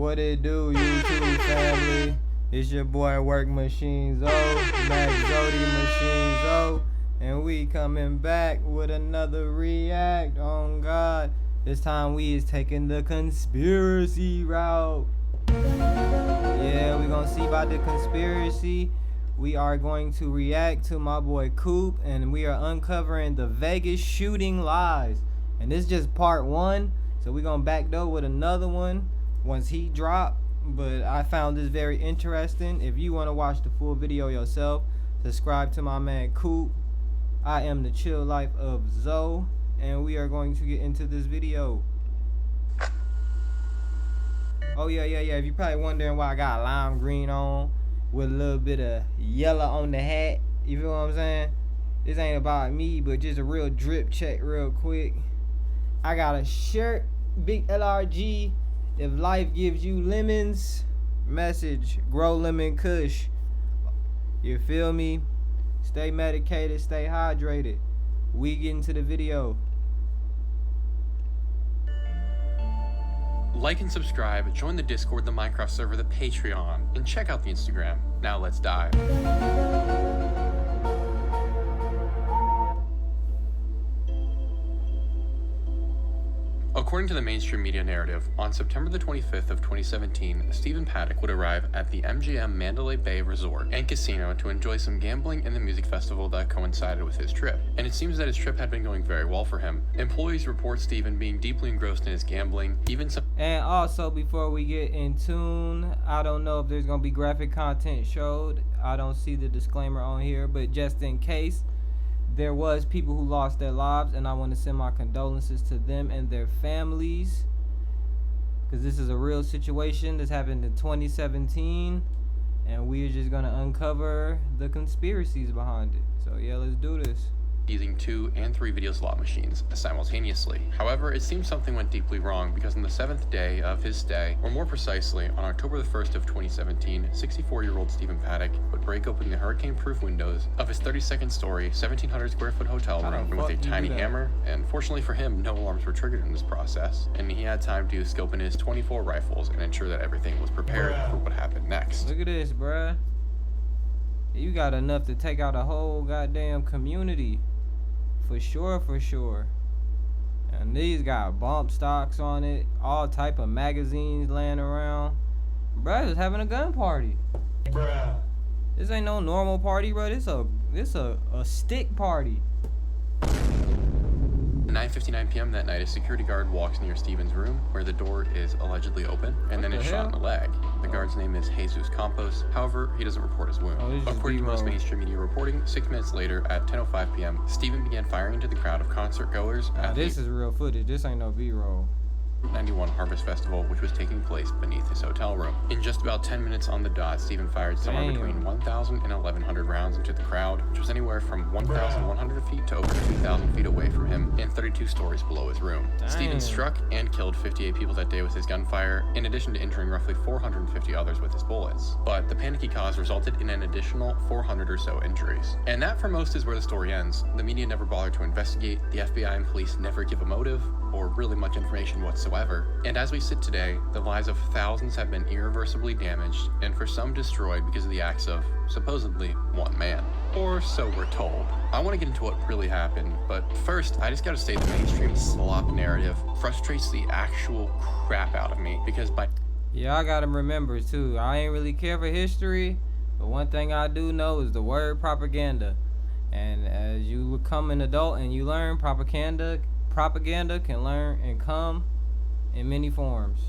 What it do, YouTube family? It's your boy MachineZo MachZody MachineZo, and we coming back with another react. On God, this time we is taking the conspiracy route. Yeah, we gonna see about the conspiracy. We are going to react to my boy Coop, and we are uncovering the Vegas shooting lies. And this is just part one, so we gonna backdoor with another one once he drop. But I found this very interesting. If you want to watch the full video yourself, subscribe to my man Coop. I am the chill life of Zoe, and we are going to get into this video. Oh yeah, if you're probably wondering why I got lime green on with a little bit of yellow on the hat, you feel what I'm saying? This ain't about me, but just a real drip check real quick. I got a shirt, big LRG. If life gives you lemons, message, grow lemon kush. You feel me? Stay medicated, stay hydrated. We get into the video. Like and subscribe, join the Discord, the Minecraft server, the Patreon, and check out the Instagram. Now let's dive. According to the mainstream media narrative, on September the 25th of 2017, Stephen Paddock would arrive at the MGM Mandalay Bay Resort and Casino to enjoy some gambling and the music festival that coincided with his trip. And it seems that his trip had been going very well for him. Employees report Stephen being deeply engrossed in his gambling, even some— And also, before we get in tune, I don't know if there's gonna be graphic content showed. I don't see the disclaimer on here, but just in case, there was people who lost their lives, and I want to send my condolences to them and their families, because this is a real situation. This happened in 2017, and we're just gonna uncover the conspiracies behind it. So yeah, let's do this. Using 2 and 3 video slot machines simultaneously. However, it seems something went deeply wrong, because on the 7th day of his stay, or more precisely, on October the 1st of 2017, 64-year-old Stephen Paddock would break open the hurricane-proof windows of his 32nd story, 1,700 square foot hotel room with a tiny hammer, and fortunately for him, no alarms were triggered in this process, and he had time to scope in his 24 rifles and ensure that everything was prepared for what happened next. Look at this, bruh. You got enough to take out a whole goddamn community. For sure. And these got bump stocks on it, all type of magazines laying around. Bruh is having a gun party. Bruh. This ain't no normal party, bro. This a stick party. At 9:59 p.m. that night, a security guard walks near Stephen's room, where the door is allegedly open, and then is shot in the leg. The guard's name is Jesus Campos. However, he doesn't report his wound. According to most mainstream media reporting, 6 minutes later, at 10:05 p.m., Stephen began firing into the crowd of concert goers at this is real footage. This ain't no B-roll. 91 Harvest Festival, which was taking place beneath his hotel room. In just about 10 minutes on the dot, Stephen fired somewhere between 1,000 and 1,100 rounds into the crowd, which was anywhere from 1,100 feet to over 2,000 feet away from him and 32 stories below his room. Stephen struck and killed 58 people that day with his gunfire, in addition to injuring roughly 450 others with his bullets. But the panic he caused resulted in an additional 400 or so injuries. And that, for most, is where the story ends. The media never bothered to investigate, the FBI and police never give a motive, or really much information whatsoever. And as we sit today, the lives of thousands have been irreversibly damaged, and for some destroyed because of the acts of, supposedly, one man. Or so we're told. I want to get into what really happened, but first, I just gotta say the mainstream slop narrative frustrates the actual crap out of me, because by— Yeah, I gotta remember too, I ain't really care for history, but one thing I do know is the word propaganda. And as you become an adult and you learn, propaganda can learn and come in many forms.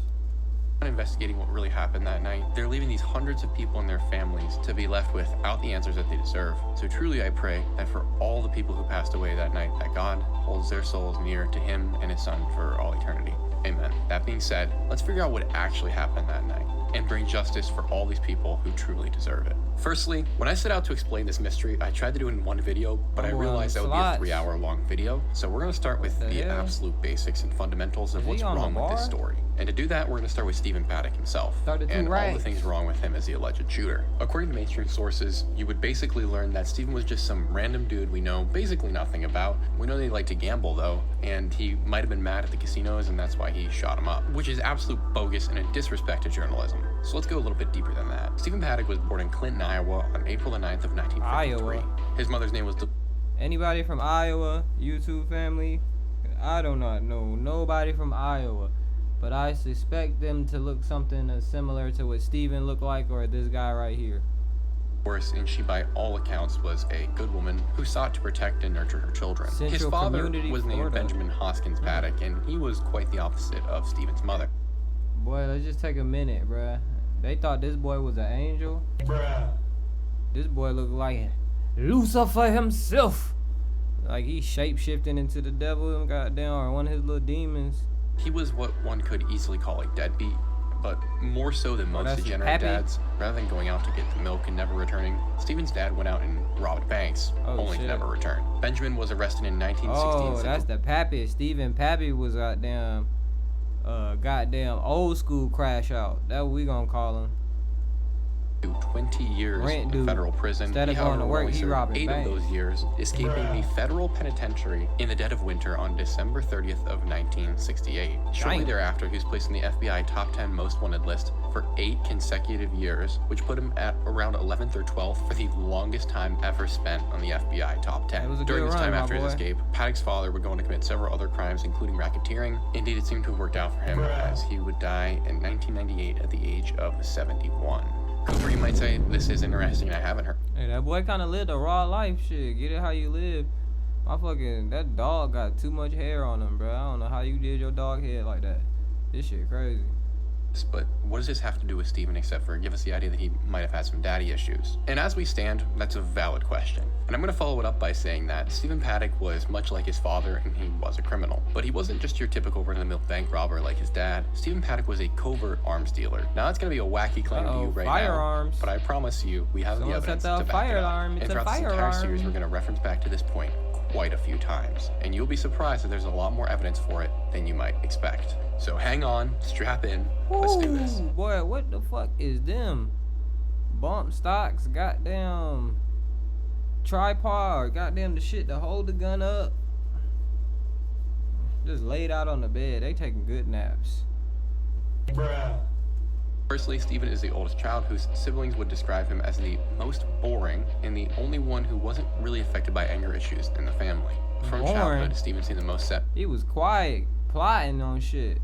Investigating what really happened that night, they're leaving these hundreds of people and their families to be left without the answers that they deserve. So truly I pray that for all the people who passed away that night, that God holds their souls near to him and his son for all eternity. Amen. That being said, let's figure out what actually happened that night. and bring justice for all these people who truly deserve it. Firstly, when I set out to explain this mystery, I tried to do it in one video, but I realized that would be a 3-hour-long video. So we're going to start with the absolute basics and fundamentals of what's wrong with this story. And to do that, we're going to start with Stephen Paddock himself and all the things wrong with him as the alleged shooter. According to mainstream sources, you would basically learn that Stephen was just some random dude we know basically nothing about. We know that he liked to gamble though, and he might have been mad at the casinos, and that's why he shot him up, which is absolute bogus and a disrespect to journalism. So let's go a little bit deeper than that. Stephen Paddock was born in Clinton, Iowa on April the 9th of 1953. His mother's name was... Anybody from Iowa, YouTube family? I do not know nobody from Iowa, but I suspect them to look something similar to what Stephen looked like, or this guy right here. And she, by all accounts, was a good woman who sought to protect and nurture her children. His father was named Benjamin Hoskins Paddock, and he was quite the opposite of Stephen's mother. Boy, let's just take a minute, bruh. They thought this boy was an angel. Bruh. This boy looked like Lucifer himself. Like he's shape-shifting into the devil and goddamn, or one of his little demons. He was what one could easily call a deadbeat, but more so than most degenerate dads. Rather than going out to get the milk and never returning, Stephen's dad went out and robbed banks, only to never return. Benjamin was arrested in 1916. Oh, that's the pappy. Stephen Pappy was goddamn old school crash out. That's what we gonna call him. 20 years in federal prison. Instead of going to work, he robbed 8 of those years, escaping the federal penitentiary in the dead of winter on December 30th of 1968. Shortly thereafter, he was placed in the FBI top 10 most wanted list for 8 consecutive years, which put him at around 11th or 12th for the longest time ever spent on the FBI top 10. During this time after his escape, Paddock's father would go on to commit several other crimes, including racketeering. Indeed, it seemed to have worked out for him, as he would die in 1998 at the age of 71. Cooper, you might say, this is interesting, I haven't heard. Hey, that boy kind of lived a raw life, shit. Get it how you live. That dog got too much hair on him, bro. I don't know how you did your dog head like that. This shit crazy. But what does this have to do with Stephen except for give us the idea that he might have had some daddy issues? And as we stand, that's a valid question. And I'm going to follow it up by saying that Stephen Paddock was much like his father, and he was a criminal. But he wasn't just your typical run-of-the-mill bank robber like his dad. Stephen Paddock was a covert arms dealer. Now that's going to be a wacky claim to you right now, but I promise you, we have the evidence to back it up. And throughout this entire series, we're going to reference back to this point quite a few times. And you'll be surprised that there's a lot more evidence for it than you might expect. So hang on, strap in, let's do this. Boy, what the fuck is them? Bump stocks, goddamn tripod, goddamn the shit to hold the gun up. Just laid out on the bed. They taking good naps. Bruh. Firstly, Stephen is the oldest child, whose siblings would describe him as the most boring and the only one who wasn't really affected by anger issues in the family. From childhood, Stephen seemed the most set. He was quiet, plotting on shit.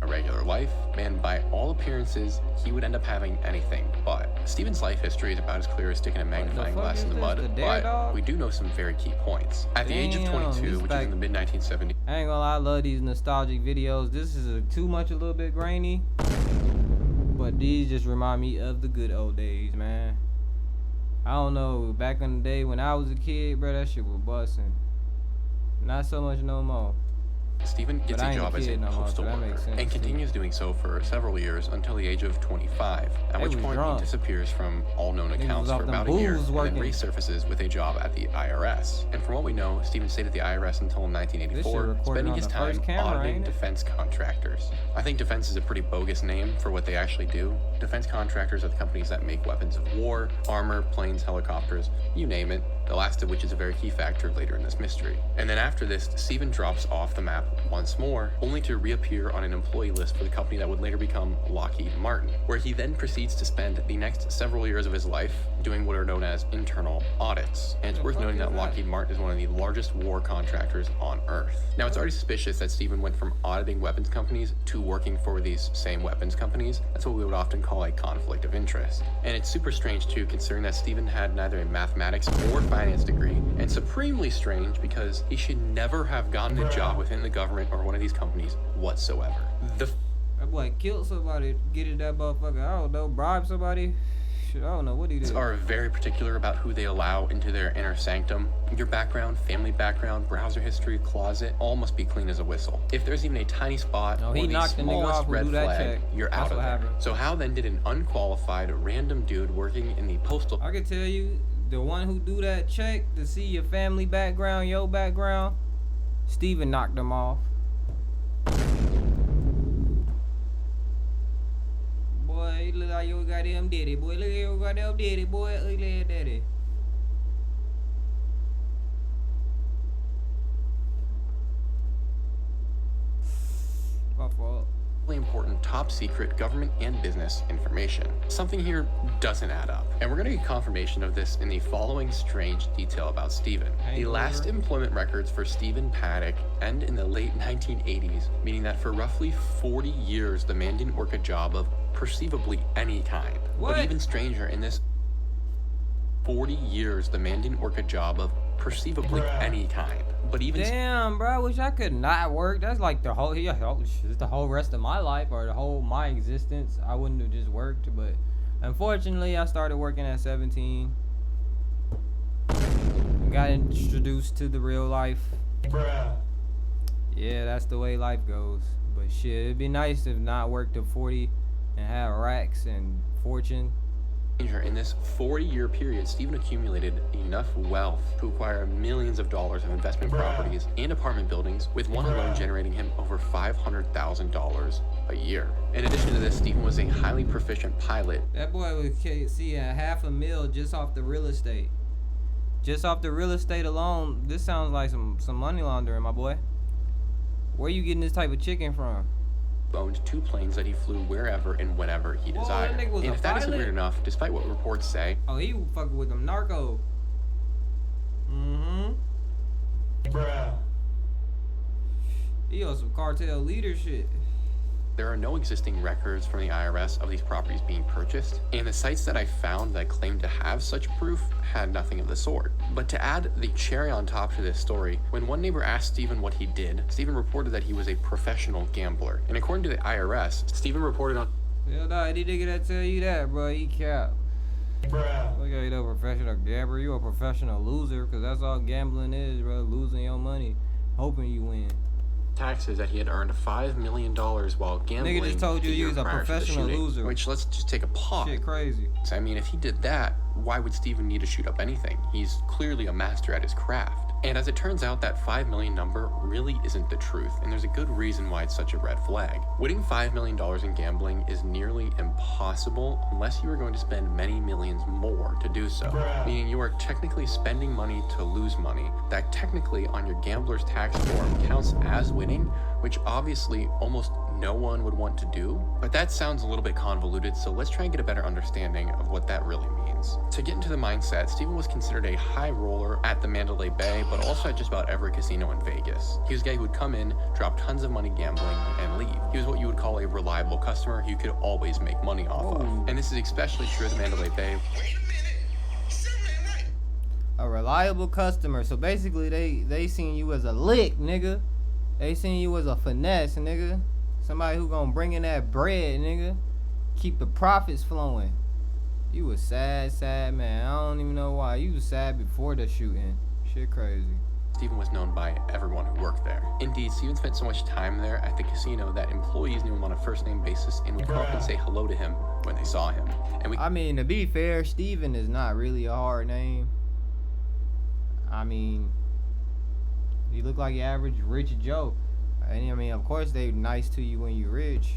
A regular life, and by all appearances, he would end up having anything but. Stephen's life history is about as clear as sticking a magnifying glass in the mud, but we do know some very key points. At the age of 22, which is in the mid-1970s. I ain't gonna lie, I love these nostalgic videos. This is too much a little bit grainy, but these just remind me of the good old days, man. I don't know, back in the day when I was a kid, bro, that shit was busting. Not so much no more. Stephen gets a job as a postal worker and continues doing so for several years until the age of 25, at which point he disappears from all known accounts for about a year and then resurfaces with a job at the IRS. And from what we know, Stephen stayed at the IRS until 1984, spending his time auditing defense contractors. I think defense is a pretty bogus name for what they actually do. Defense contractors are the companies that make weapons of war, armor, planes, helicopters, you name it, the last of which is a very key factor later in this mystery. And then after this, Stephen drops off the map once more, only to reappear on an employee list for the company that would later become Lockheed Martin, where he then proceeds to spend the next several years of his life doing what are known as internal audits. And it's worth noting that Lockheed Martin is one of the largest war contractors on Earth. Now, it's already suspicious that Stephen went from auditing weapons companies to working for these same weapons companies. That's what we would often call a conflict of interest. And it's super strange too, considering that Stephen had neither a mathematics or finance degree, and supremely strange because he should never have gotten a job within the government or one of these companies whatsoever. That boy killed somebody, get it that motherfucker, I don't know, bribe somebody. I don't know what he did. Are very particular about who they allow into their inner sanctum. Your background, family background, browser history, closet, all must be clean as a whistle. If there's even a tiny spot or he the knocked the nigga smallest off who red do that flag, check. you're That's out of what there. happened. So how then did an unqualified random dude working in the postal I can tell you, the one who do that check to see your family background, your background, Steven knocked him off. Boy, you look like your goddamn daddy, boy. Look at your goddamn daddy, boy. Ugly ass daddy. My fault. important top secret government and business information. Something here doesn't add up. And we're going to get confirmation of this in the following strange detail about Stephen. The last employment records for Stephen Paddock end in the late 1980s, meaning that for roughly 40 years the man didn't work a job of perceivably any kind. What? But even stranger, in this 40 years the man didn't work a job of perceivably any kind. But even damn, bro, I wish I could not work. That's like the whole, it's the whole rest of my life or the whole my existence. I wouldn't have just worked, but unfortunately, I started working at 17. Got introduced to the real life. Bruh. Yeah, that's the way life goes. But shit, it'd be nice to not work to 40 and have racks and fortune. in this 40-year period, Stephen accumulated enough wealth to acquire millions of dollars of investment properties and apartment buildings, with one alone generating him over $500,000 a year. In addition to this, Stephen was a highly proficient pilot. That boy was seeing $500,000 just off the real estate. Just off the real estate alone, this sounds like some money laundering, my boy. Where you getting this type of chicken from? Owned 2 planes that he flew wherever and whenever he Whoa, desired. that nigga was And a if that isn't pilot? weird enough, despite what reports say, Oh, he fucking with them narco. Mm-hmm. Bruh. He on some cartel leader shit. there are no existing records from the IRS of these properties being purchased, and the sites that I found that claimed to have such proof had nothing of the sort. But to add the cherry on top to this story, when one neighbor asked Stephen what he did, Stephen reported that he was a professional gambler. And according to the IRS, Stephen reported on Hell nah, any nigga that tell you that, bro, he cap. Bruh. Look at you, a professional gambler. You a professional loser, because that's all gambling is, bro. Losing your money, hoping you win. taxes that he had earned $5 million while gambling. Nigga just told you the he year was a prior to the professional shooting. loser. Which, let's just take a pause. Shit crazy. I mean, if he did that, why would Stephen need to shoot up anything? He's clearly a master at his craft. And as it turns out, that 5 million number really isn't the truth, and there's a good reason why it's such a red flag. Winning $5 million in gambling is nearly impossible unless you are going to spend many millions more to do so. Meaning you are technically spending money to lose money. That technically on your gambler's tax form counts as winning, which obviously almost no one would want to do. But that sounds a little bit convoluted, so let's try and get a better understanding of what that really means. To get into the mindset, Stephen was considered a high roller at the Mandalay Bay, but also at just about every casino in Vegas. He was a guy who would come in, drop tons of money gambling, and leave. He was what you would call a reliable customer who you could always make money off of. And this is especially true at the Mandalay Bay. A reliable customer. So basically, they seen you as a lick, nigga. They seen you as a finesse, nigga. Somebody who gonna bring in that bread, nigga. Keep the profits flowing. You was sad man. I don't even know why. You was sad before the shooting. Shit crazy. Stephen was known by everyone who worked there. Indeed, Stephen spent so much time there at the casino that employees knew him on a first-name basis and would come up and say hello to him when they saw him. And I mean, to be fair, Steven is not really a hard name. I mean, you look like your average rich Joe. And I mean, of course they nice to you when you're rich.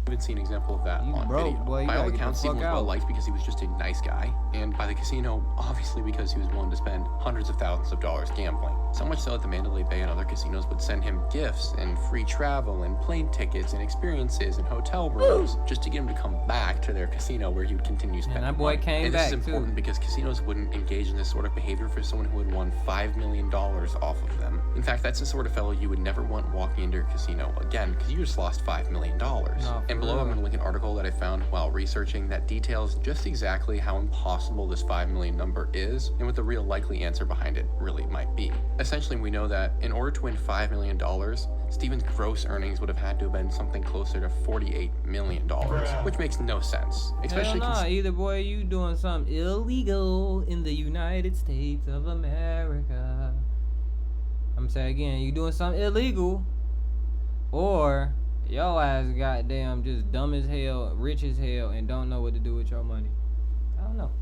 I've even seen an example of that You on broke, video. boy, you By all gotta get the accounts, Stephen fuck was well out. liked because he was just a nice guy, and by the casino, obviously because he was willing to spend hundreds of thousands of dollars gambling. So much so that the Mandalay Bay and other casinos would send him gifts and free travel and plane tickets and experiences and hotel rooms just to get him to come back to their casino where he would continue spending that boy money. came and this back, is important too. because casinos wouldn't engage in this sort of behavior for someone who had won $5 million off of them. In fact, that's the sort of fellow you would never want walking into your casino again because you just lost $5 million. No, And And below, I'm going to link an article that I found while researching that details just exactly how impossible this 5 million number is and what the real likely answer behind it really might be. Essentially, we know that in order to win $5 million, Steven's gross earnings would have had to have been something closer to $48 million, which makes no sense. Especially either boy, you doing something illegal in the United States of America. I'm saying again, you doing something illegal, or your ass goddamn just dumb as hell, rich as hell, and don't know what to do with your money. I don't know.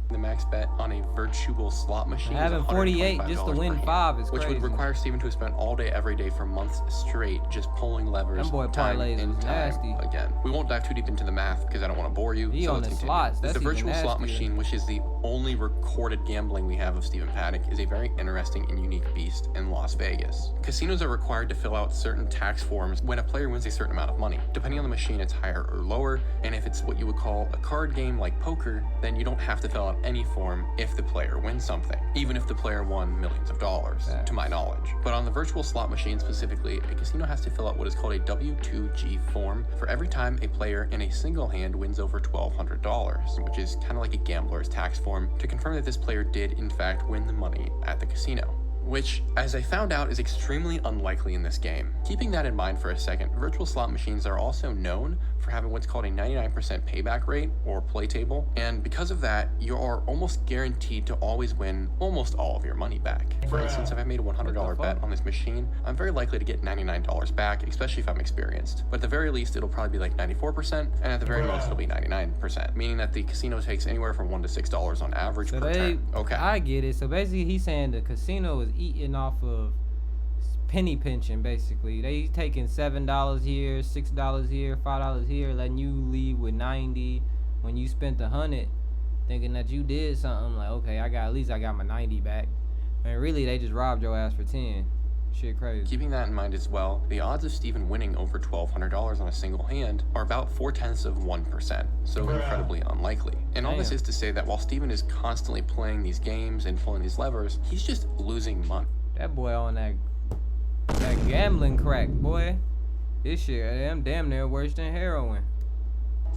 The max bet on a virtual slot machine having 48 just to win 5 is which crazy. would require Steven to have spent all day, every day for months straight just pulling levers. That boy time parlays and was time nasty. Again, we won't dive too deep into the math because I don't want to bore you. He so on let's the continue. slots. That's the virtual even slot nastier. machine, which is the only recorded gambling we have of Steven Paddock, is a very interesting and unique beast in Las Vegas. Casinos are required to fill out certain tax forms when a player wins a certain amount of money. Depending on the machine, it's higher or lower, and if it's what you would call a card game like poker, then you don't have to fill out any form if the player wins something, even if the player won millions of dollars, to my knowledge. But on the virtual slot machine specifically, a casino has to fill out what is called a W2G form for every time a player in a single hand wins over $1,200, which is kind of like a gambler's tax form to confirm that this player did in fact win the money at the casino. Which, as I found out, is extremely unlikely in this game. Keeping that in mind for a second, virtual slot machines are also known for having what's called a 99% payback rate, or play table, and because of that, you are almost guaranteed to always win almost all of your money back. For instance, if I made a $100 bet on this machine, I'm very likely to get $99 back, especially if I'm experienced. But at the very least, it'll probably be like 94%, and at the very most, it'll be 99%, meaning that the casino takes anywhere from $1 to $6 on average per turn. Okay. I get it. So basically, he's saying the casino is eating off of penny pinching. Basically, they taking $7 here, $6 here, $5 here, letting you leave with 90 when you spent 100, thinking that you did something. Like, okay, at least I got my 90 back, and really they just robbed your ass for 10. Shit crazy. Keeping that in mind as well, the odds of Steven winning over $1,200 on a single hand are about 0.4%, so incredibly unlikely. And all this is to say that while Steven is constantly playing these games and pulling these levers, he's just losing money. That boy on that gambling crack, boy. This shit, I'm damn near worse than heroin.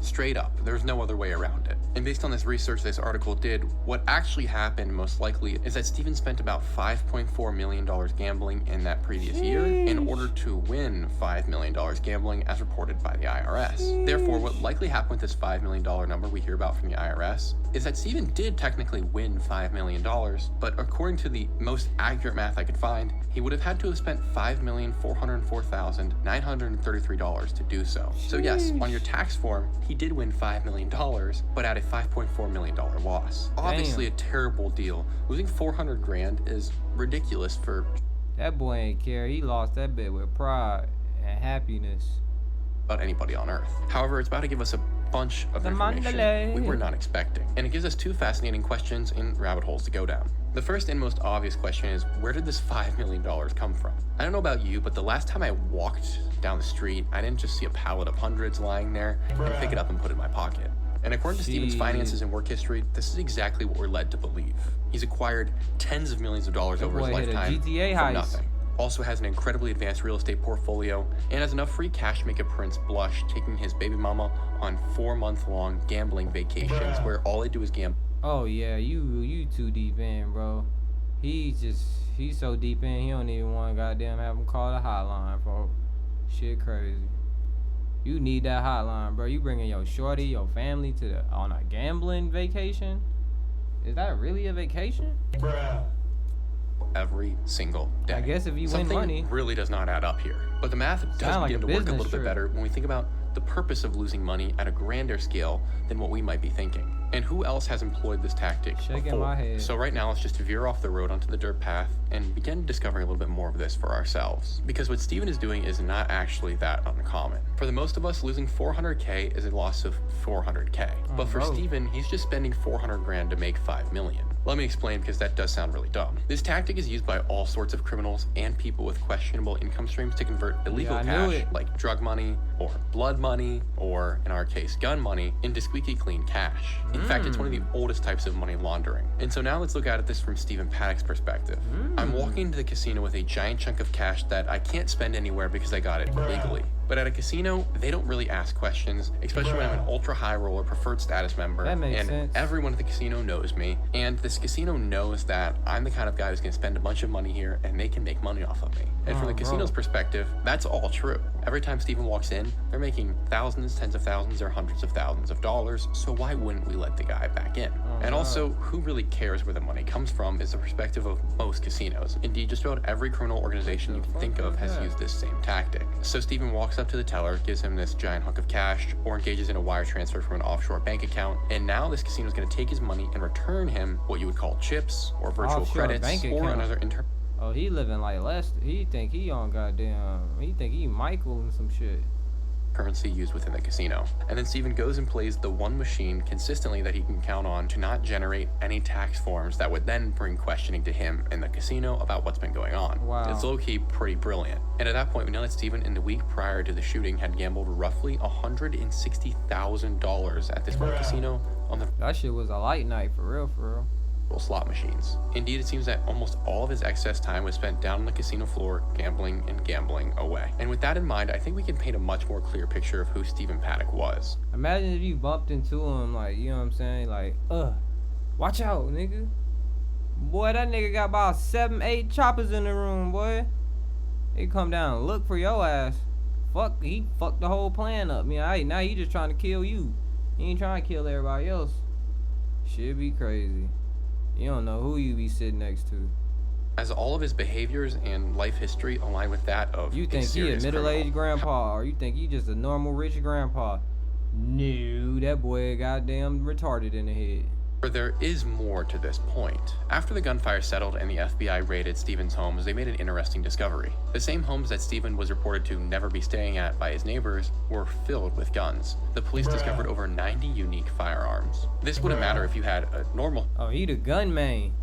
Straight up, there's no other way around it. And based on this research this article did, what actually happened most likely is that Steven spent about $5.4 million gambling in that previous year in order to win $5 million gambling as reported by the IRS. Therefore, what likely happened with this $5 million number we hear about from the IRS is that Steven did technically win $5 million, but according to the most accurate math I could find, he would have had to have spent $5,404,933 to do so. So yes, on your tax form, he did win $5 million, but at a $5.4 million loss. Obviously a terrible deal. Losing 400 grand is ridiculous for... That boy ain't care. He lost that bet with pride and happiness. About anybody on earth. However, it's about to give us a bunch of information we were not expecting. And it gives us two fascinating questions and rabbit holes to go down. The first and most obvious question is, where did this $5 million come from? I don't know about you, but the last time I walked down the street, I didn't just see a pallet of hundreds lying there and pick it up and put it in my pocket. And according to Steven's finances and work history, this is exactly what we're led to believe. He's acquired tens of millions of dollars over his lifetime from nothing. Also has an incredibly advanced real estate portfolio and has enough free cash to make a prince blush, taking his baby mama on 4-month-long gambling vacations where all they do is gamble. Oh yeah, you too deep in, bro. He's so deep in, he don't even want to goddamn have him call the hotline, bro. Shit crazy. You need that hotline, bro. You bringing your shorty, your family on a gambling vacation? Is that really a vacation? Every single day. I guess if you win money. Something really does not add up here. But the math does begin to work a little bit better when we think about the purpose of losing money at a grander scale than what we might be thinking. And who else has employed this tactic Shaking my head. So right now, let's just veer off the road onto the dirt path and begin discovering a little bit more of this for ourselves. Because what Steven is doing is not actually that uncommon. For the most of us, losing 400K is a loss of 400K. But for Steven, he's just spending 400 grand to make 5 million. Let me explain, because that does sound really dumb. This tactic is used by all sorts of criminals and people with questionable income streams to convert illegal cash, like drug money, or blood money, or in our case, gun money, into squeaky clean cash. In fact, it's one of the oldest types of money laundering. And so now let's look at this from Steven Paddock's perspective. I'm walking into the casino with a giant chunk of cash that I can't spend anywhere because I got it illegally. But But at a casino, they don't really ask questions, especially when I'm an ultra high roller preferred status member. That makes and sense. Everyone at the casino knows me. And this casino knows that I'm the kind of guy who's gonna spend a bunch of money here and they can make money off of me. And from the casino's perspective, that's all true. Every time Steven walks in, they're making thousands, tens of thousands, or hundreds of thousands of dollars, so why wouldn't we let the guy back in? And also, who really cares where the money comes from is the perspective of most casinos. Indeed, just about every criminal organization you can think of has used this same tactic. So Steven walks up to the teller, gives him this giant hunk of cash, or engages in a wire transfer from an offshore bank account, and now this casino is going to take his money and return him what you would call chips, or virtual Offshore credits, bank or account. another Oh, he living like Lester. He think he on goddamn. He think he Michael and some shit. currency used within the casino. And then Steven goes and plays the one machine consistently that he can count on to not generate any tax forms that would then bring questioning to him in the casino about what's been going on. Wow. It's low-key pretty brilliant. And at that point, we know that Steven, in the week prior to the shooting, had gambled roughly $160,000 at this one casino on the That shit was a light night for real, for real. slot machines. Indeed, it seems that almost all of his excess time was spent down on the casino floor gambling and gambling away. And with that in mind, I think we can paint a much more clear picture of who Steven Paddock was. Imagine if you bumped into him, like, you know what I'm saying? Like, watch out, nigga. Boy, that nigga got about 7, 8 choppers in the room, boy. They come down and look for your ass. He fucked the whole plan up. Now he just trying to kill you. He ain't trying to kill everybody else. Shit be crazy. You don't know who you be sitting next to. As all of his behaviors and life history align with that of You think he a serious middle-aged criminal. grandpa, or you think he just a normal rich grandpa? No, that boy goddamn retarded in the head. But there is more to this point. After the gunfire settled and the FBI raided Steven's homes, they made an interesting discovery. The same homes that Steven was reported to never be staying at by his neighbors were filled with guns. The police discovered over 90 unique firearms. This wouldn't matter if you had a normal Oh, he the gunman.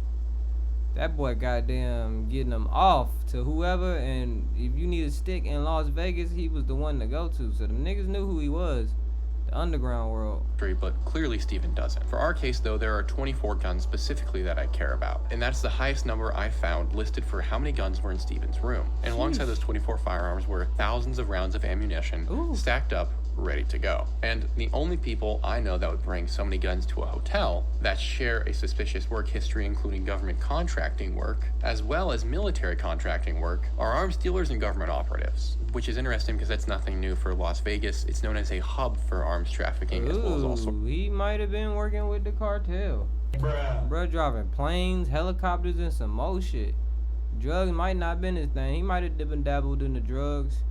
That boy goddamn getting them off to whoever, and if you need a stick in Las Vegas, he was the one to go to. So them niggas knew who he was. The underground world. but clearly Steven doesn't. For our case, though, there are 24 guns specifically that I care about, and that's the highest number I found listed for how many guns were in Steven's room. And alongside those 24 firearms were thousands of rounds of ammunition stacked up, ready to go. And the only people I know that would bring so many guns to a hotel that share a suspicious work history, including government contracting work, as well as military contracting work, are arms dealers and government operatives. Which is interesting because that's nothing new for Las Vegas. It's known as a hub for arms trafficking, as well as also He might have been working with the cartel. Bruh driving planes, helicopters, and some more shit. Drugs might not have been his thing. He might have been dabbled in the drugs.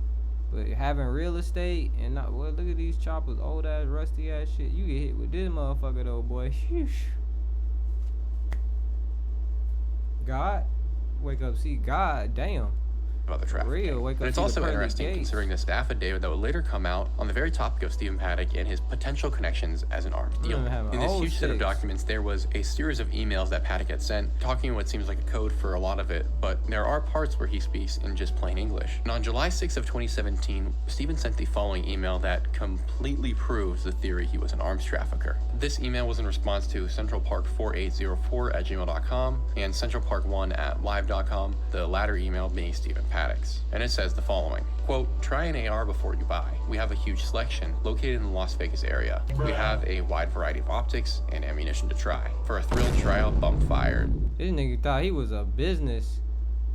But having real estate and not, well, look at these choppers, old ass, rusty ass shit. You get hit with this motherfucker though, boy. Sheesh. God, wake up, see God, damn. about the trafficking. Real, wake up And it's to the also pearly interesting gates. considering this affidavit that would later come out on the very topic of Steven Paddock and his potential connections as an arms dealer. having In this old huge set of six. documents, there was a series of emails that Paddock had sent, talking what seems like a code for a lot of it, but there are parts where he speaks in just plain English. And on July 6th of 2017, Steven sent the following email that completely proves the theory he was an arms trafficker. This email was in response to centralpark4804@gmail.com and centralpark1@live.com, the latter email being Steven Paddock's. And it says the following, quote, "Try an AR before you buy. We have a huge selection located in the Las Vegas area. We have a wide variety of optics and ammunition to try. For a thrill trial, bump fired." This nigga thought he was a business.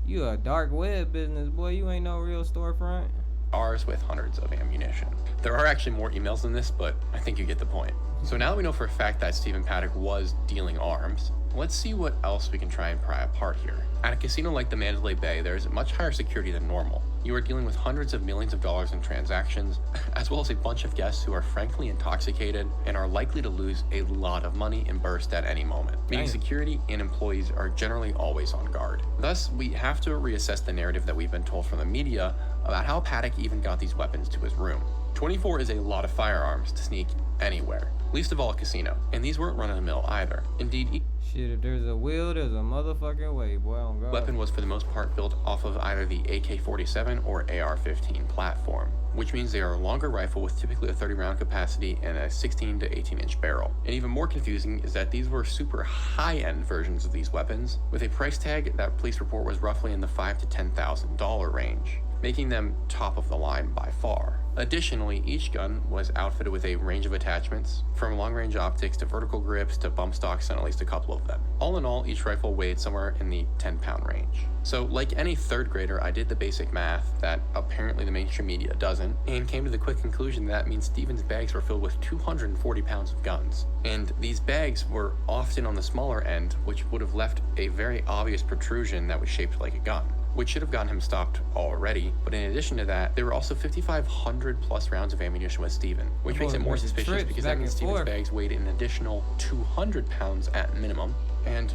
You a dark web business, boy. You ain't no real storefront. Ours with hundreds of ammunition. There are actually more emails than this, but I think you get the point. So now that we know for a fact that Steven Paddock was dealing arms, let's see what else we can try and pry apart here. At a casino like the Mandalay Bay, there is much higher security than normal. You are dealing with hundreds of millions of dollars in transactions, as well as a bunch of guests who are frankly intoxicated and are likely to lose a lot of money and burst at any moment. Meaning Damn. security and employees are generally always on guard. Thus, we have to reassess the narrative that we've been told from the media about how Paddock even got these weapons to his room. 24 is a lot of firearms to sneak anywhere, least of all a casino, and these weren't run-of-the-mill either. Indeed, Shit, if there's a will, there's a motherfucking way, boy. On God. weapon was for the most part built off of either the AK-47 or AR-15 platform, which means they are a longer rifle with typically a 30-round capacity and a 16 to 18-inch barrel. And even more confusing is that these were super high-end versions of these weapons, with a price tag that police report was roughly in the $5,000 to $10,000 range. making them top of the line by far. Additionally, each gun was outfitted with a range of attachments, from long-range optics to vertical grips to bump stocks and at least a couple of them. All in all, each rifle weighed somewhere in the 10-pound range. So like any third grader, I did the basic math that apparently the mainstream media doesn't, and came to the quick conclusion that means Stephen's bags were filled with 240 pounds of guns. And these bags were often on the smaller end, which would have left a very obvious protrusion that was shaped like a gun, which should have gotten him stopped already. But in addition to that, there were also 5,500 plus rounds of ammunition with Stephen, which makes it more suspicious because that means Stephen's bags weighed an additional 200 pounds at minimum. And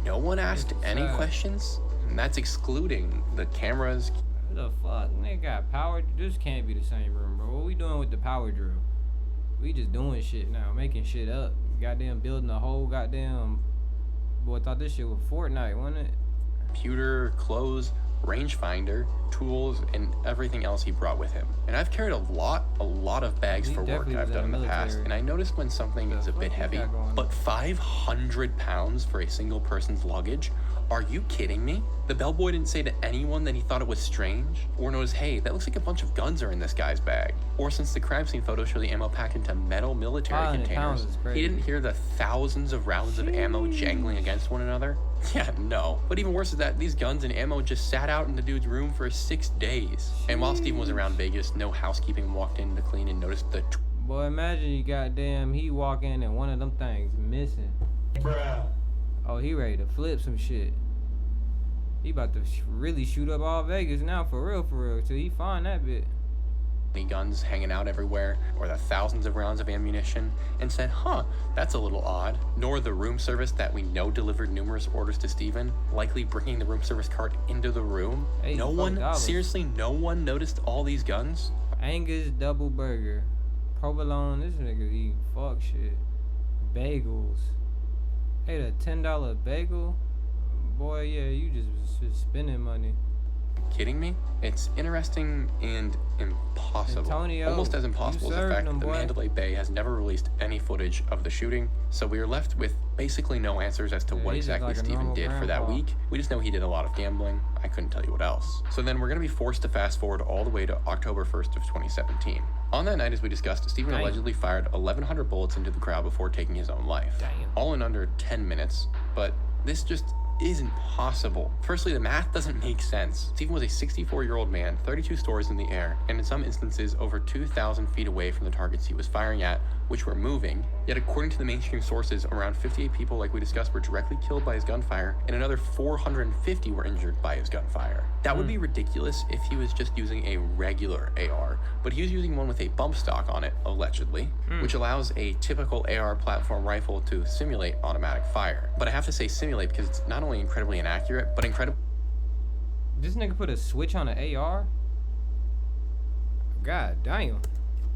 no one asked any questions, and that's excluding the cameras. What the fuck? Nigga got power. This can't be the same room, bro. What we doing with the power drill? We just doing shit now, making shit up. Goddamn building a whole goddamn... Boy, I thought this shit was Fortnite, wasn't it? Computer, clothes, rangefinder, tools, and everything else he brought with him. And I've carried a lot of bags for work I've done in the past, and I noticed when something is a bit heavy, but 500 pounds for a single person's luggage? Are you kidding me? The bellboy didn't say to anyone that he thought it was strange, or notice, hey, that looks like a bunch of guns are in this guy's bag. Or since the crime scene photos show the ammo packed into metal military containers, he didn't hear the thousands of rounds of ammo jangling against one another? Yeah, no. But even worse is that these guns and ammo just sat out in the dude's room for 6 days. And while Stephen was around Vegas, no housekeeping walked in to clean and noticed the... Boy, imagine you goddamn, he walk in and one of them things missing. Bruh. Oh, he ready to flip some shit. He about to really shoot up all Vegas now, for real, till he find that bit. Guns hanging out everywhere, or the thousands of rounds of ammunition, and said, huh, that's a little odd. Nor the room service that we know delivered numerous orders to Stephen, likely bringing the room service cart into the room. No one, seriously, no one noticed all these guns? Angus double burger. Provolone, this nigga eating fuck shit. Bagels. Hey, the $10 bagel? Boy, yeah, you just spending money. Kidding me? It's interesting and impossible. Antonio, almost as impossible as the fact that the Mandalay Bay has never released any footage of the shooting, so we are left with basically no answers as to what exactly Stephen did for that week. We just know he did a lot of gambling. I couldn't tell you what else. So then we're going to be forced to fast forward all the way to October 1st of 2017. On that night, as we discussed, Stephen allegedly fired 1,100 bullets into the crowd before taking his own life. All in under 10 minutes, but this just isn't possible. Firstly, the math doesn't make sense. Stephen was a 64-year-old man, 32 stories in the air, and in some instances over 2,000 feet away from the targets he was firing at, which were moving. Yet according to the mainstream sources, around 58 people, like we discussed, were directly killed by his gunfire, and another 450 were injured by his gunfire. That would be ridiculous if he was just using a regular AR, but he was using one with a bump stock on it, allegedly, which allows a typical AR platform rifle to simulate automatic fire. But I have to say simulate because it's not only incredibly inaccurate, but incredible. This nigga put a switch on an AR? God damn.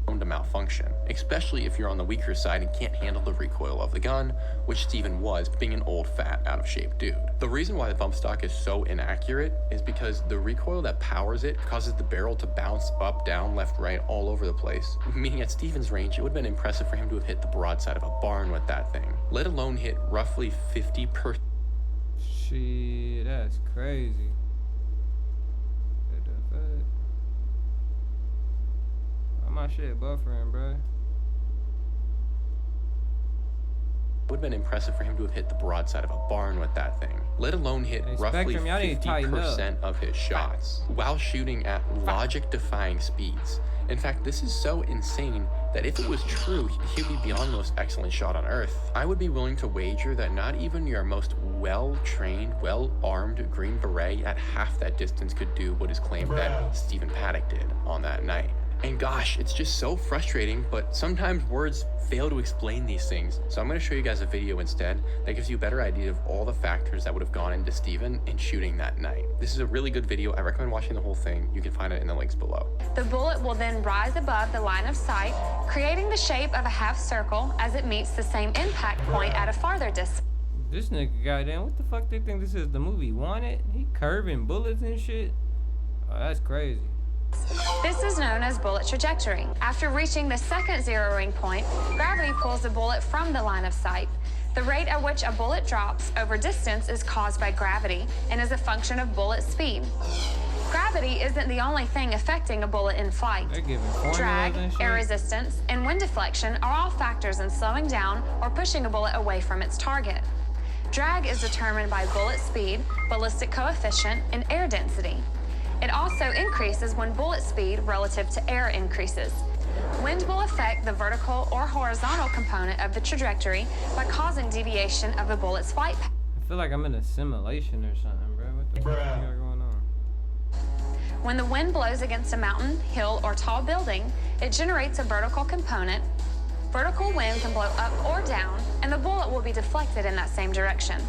To malfunction, especially if you're on the weaker side and can't handle the recoil of the gun, which Stephen was, being an old, fat, out-of-shape dude. The reason why the bump stock is so inaccurate is because the recoil that powers it causes the barrel to bounce up, down, left, right, all over the place, meaning at Stephen's range, it would have been impressive for him to have hit the broadside of a barn with that thing, let alone hit roughly 50%. Shit, that's crazy. My shit buffering, bro. Would have been impressive for him to have hit the broadside of a barn with that thing, let alone hit roughly 50% of his shots while shooting at logic-defying speeds. In fact, this is so insane that if it was true, he'd be beyond the most excellent shot on earth. I would be willing to wager that not even your most well-trained, well-armed Green Beret at half that distance could do what is claimed that Stephen Paddock did on that night. And gosh, it's just so frustrating, but sometimes words fail to explain these things. So I'm going to show you guys a video instead that gives you a better idea of all the factors that would have gone into Stephen in shooting that night. This is a really good video. I recommend watching the whole thing. You can find it in the links below. The bullet will then rise above the line of sight, creating the shape of a half circle as it meets the same impact point at a farther distance. This nigga goddamn, what the fuck do you think this is, the movie Wanted? He curving bullets and shit? Oh, that's crazy. This is known as bullet trajectory. After reaching the second zeroing point, gravity pulls the bullet from the line of sight. The rate at which a bullet drops over distance is caused by gravity and is a function of bullet speed. Gravity isn't the only thing affecting a bullet in flight. They're giving formulas Drag, and shit. air resistance, and wind deflection are all factors in slowing down or pushing a bullet away from its target. Drag is determined by bullet speed, ballistic coefficient, and air density. It also increases when bullet speed relative to air increases. Wind will affect the vertical or horizontal component of the trajectory by causing deviation of the bullet's flight path. I feel like I'm in a simulation or something, bro. What the fuck Bruh. you got going on? When the wind blows against a mountain, hill, or tall building, it generates a vertical component. Vertical wind can blow up or down, and the bullet will be deflected in that same direction.